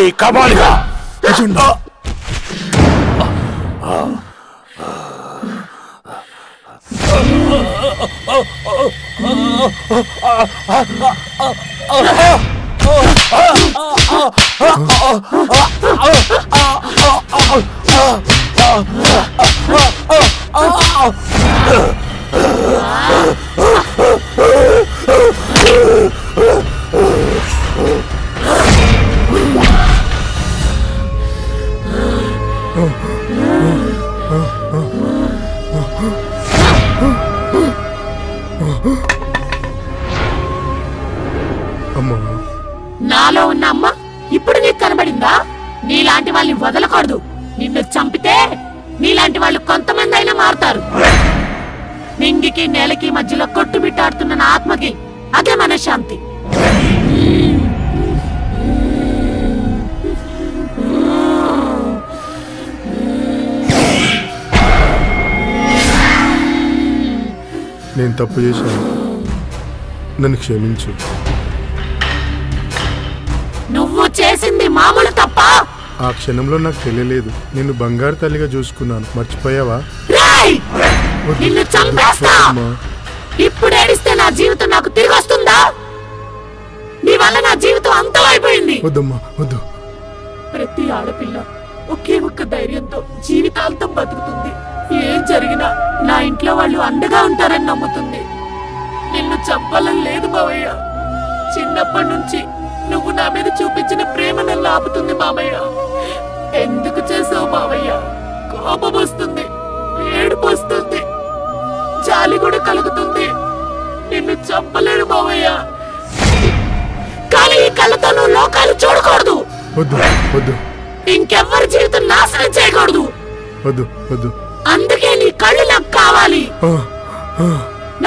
నాలో ఉన్న అమ్మ ఇప్పుడు నీకు కనబడిందా? నీలాంటి వాళ్ళని వదలకూడదు. నిన్ను చంపితే నీలాంటి వాళ్ళు కొంతమంది అయినా మారుతారు. నింగికి నేలకి మధ్యలో కొట్టుమిట్టాడుతున్న నా ఆత్మకి అదే మనశ్శాంతి. నేను తప్పు చేశాను, నన్ను క్షమించు. నువ్వు చేసింది మామూలు తప్ప? ఆ క్షణంలో నాకు తెలియలేదు. నిన్ను బంగారు తల్లిగా చూసుకున్నాను, మర్చిపోయావా? నిన్ను చంపేస్తా. ఇప్పుడు ఏడిస్తే నా జీవితం నాకు తిరిగి వస్తుందా? నీ వల్ల నా జీవితం అంతం అయిపోయింది. వద్దమ్మా, వద్దు. ప్రతి ఆడపిల్ల ఒకే ఒక్క ధైర్యంతో జీవితాంతం బతుకుతుంది. ఏం జరిగినా నా ఇంట్లో వాళ్ళు అండగా ఉంటారని నమ్ముతుంది. నిన్ను చంపాలని లేదు మావయ్య. చిన్నప్పటి నుంచి నువ్వు నా మీద చూపించిన ప్రేమ నన్ను ఆపుతుంది మామయ్య. ఎందుకు చేసావు మావయ్య? కోపం వస్తుంది, ఏడుపు వస్తుంది, జాలి కూడా కలుగుతుంది. నిన్ను చంపలేడు మావయ్య, కానీ ఈ కళ్ళతో నువ్వు లోకాలు చూడకూడదు. వద్దు, వద్దు, ఇంకెవ్వరి జీవితం నాశనం చేయకూడదు. వద్దు, వద్దు. అందుకే నీ కళ్ళు నాకు కావాలి,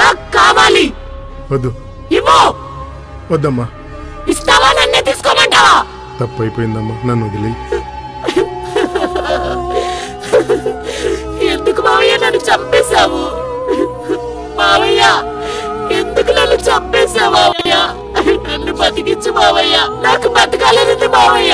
నాకు కావాలి. వద్దు, ఇవ్వు. వద్దమ్మా. ఇస్తావా? నన్నే తీసుకోమంటావా? తప్పైపోయిందమ్మా, నన్ను వదిలి. ఎందుకు మావయ్య నన్ను చంపేశావు? మావయ్య ఎందుకు నన్ను చంపేశావు? మావయ్య నన్ను బతికించు మావయ్య, నాకు బతకాలనుంది మావయ్య.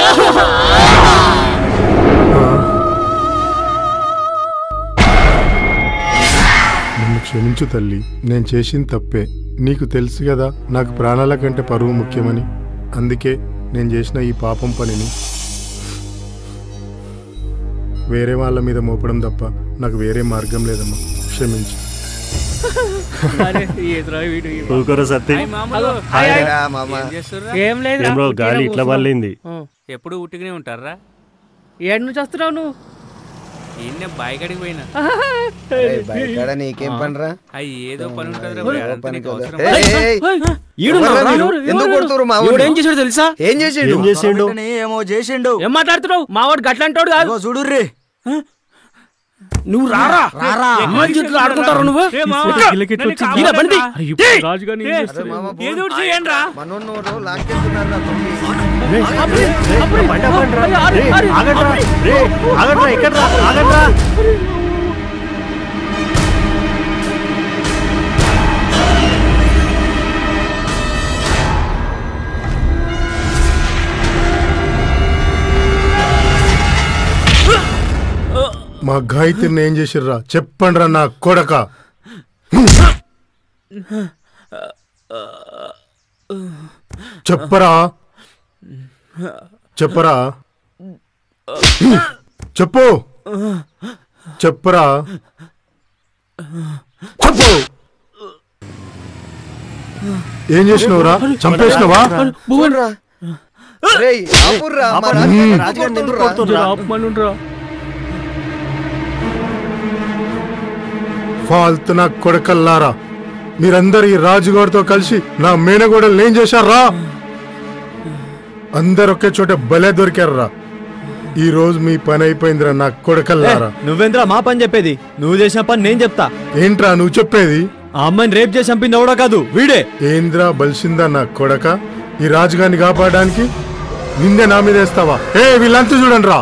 నన్ను క్షమించు తల్లి, నేను చేసింది తప్పే. నీకు తెలుసు కదా నాకు ప్రాణాల కంటే పరువు ముఖ్యమని. అందుకే నేను చేసిన ఈ పాపం పనిని వేరే వాళ్ళ మీద మోపడం తప్ప నాకు వేరే మార్గం లేదమ్మా, క్షమించు. ఏం లేదు గాలి ఇట్లా వల్లింది. ఎప్పుడు ఉట్టిగానే ఉంటారా? ఏడు నుంచి వస్తున్నావు నువ్వు? ఈయన బాయిగడికి పోయినా. బయట నీకేం పనిరా? ఏదో పని ఉంటుంది. ఏం చేసాడు తెలుసా? ఏం చేసిండు? ఏమో చేసిండు. ఏం మాట్లాడుతున్నావు? మావాడు గట్లంటాడు కాదు. చూడుర్రి, నువ్వు రారా రారా ఆడుకుంటారు నువ్వు. ఏదో చేయండి రా. మా గాయత్రిని ఏం చేసిర్రా? చెప్పండి రా నా కొడక. చెప్పరా, చెప్పరా, చెప్పు, చెప్పరా, చెప్పు. ఏం చేసినవురా? చంపేసినవా? ఫాల్తు నా కొడకల్లారా, మీరందరు ఈ రాజుగారితో కలిసి నా మేనగోడలు ఏం చేశారా? అందరు ఒకే చోట భలే దొరికారా. ఈ రోజు మీ పని అయిపోయిందిరా నా కొడకల్లారా. నువ్వేంద్రా మా పని చెప్పేది? నువ్వు చేసిన పని నేను చెప్తా. ఏంట్రా నువ్వు చెప్పేది? ఆ అమ్మాయిని రేప్ చేసి చంపింది ఎవడో కాదు, వీడే. ఏంద్రా బలిసిందా నా కొడక? ఈ రాజుగారిని కాపాడడానికి నిందే నా మీద వేస్తావా? వీళ్ళంతా చూడండి రా.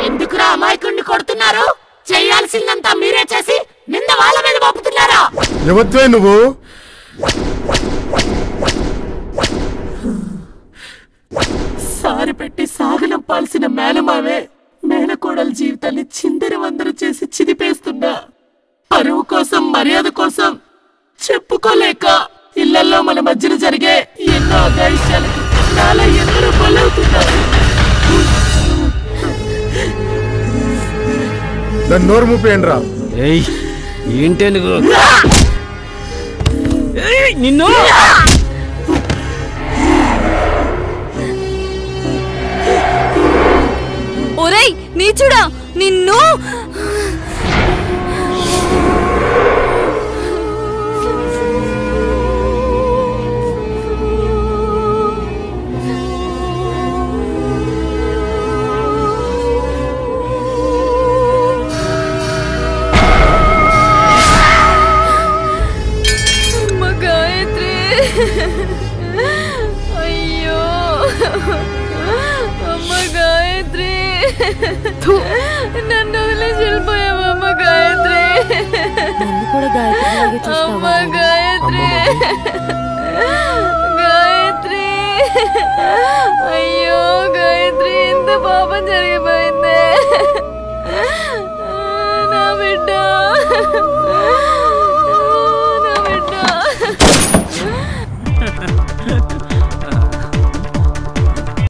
ఎందుకురా అమాయకుడిని కొడుతున్నారు? చేయాల్సిందంతా మీరే చేసి నింద వాళ్ళ మీద మోపుతున్నారా? ఎవత్వే నువ్వు? సారి పెట్టి సాగనంపాల్సిన మేనమావే మేనకోడల జీవితాన్ని చిందరి వందరు చేసి చిదిపేస్తున్నా. పరువు కోసం మర్యాద కోసం చెప్పుకోలేక ఇళ్లలో మన మధ్యన జరిగే ఎన్నో అఘాయిత్యాలకు నాలో ఎందరో బలవుతున్నారు. దాన్ని నోరు మూపేయండి రా. ఏంటే నిన్ను ఒరేయ్ నీచుడా, నిన్ను అయ్యో అమ్మ గాయత్రి, నన్ను వదిలేసి వెళ్ళిపోయావు అమ్మ గాయత్రి. అమ్మ గాయత్రి, గాయత్రి, అయ్యో గాయత్రి, ఇంత పాపం జరిగిపోయింది. నా బిడ్డ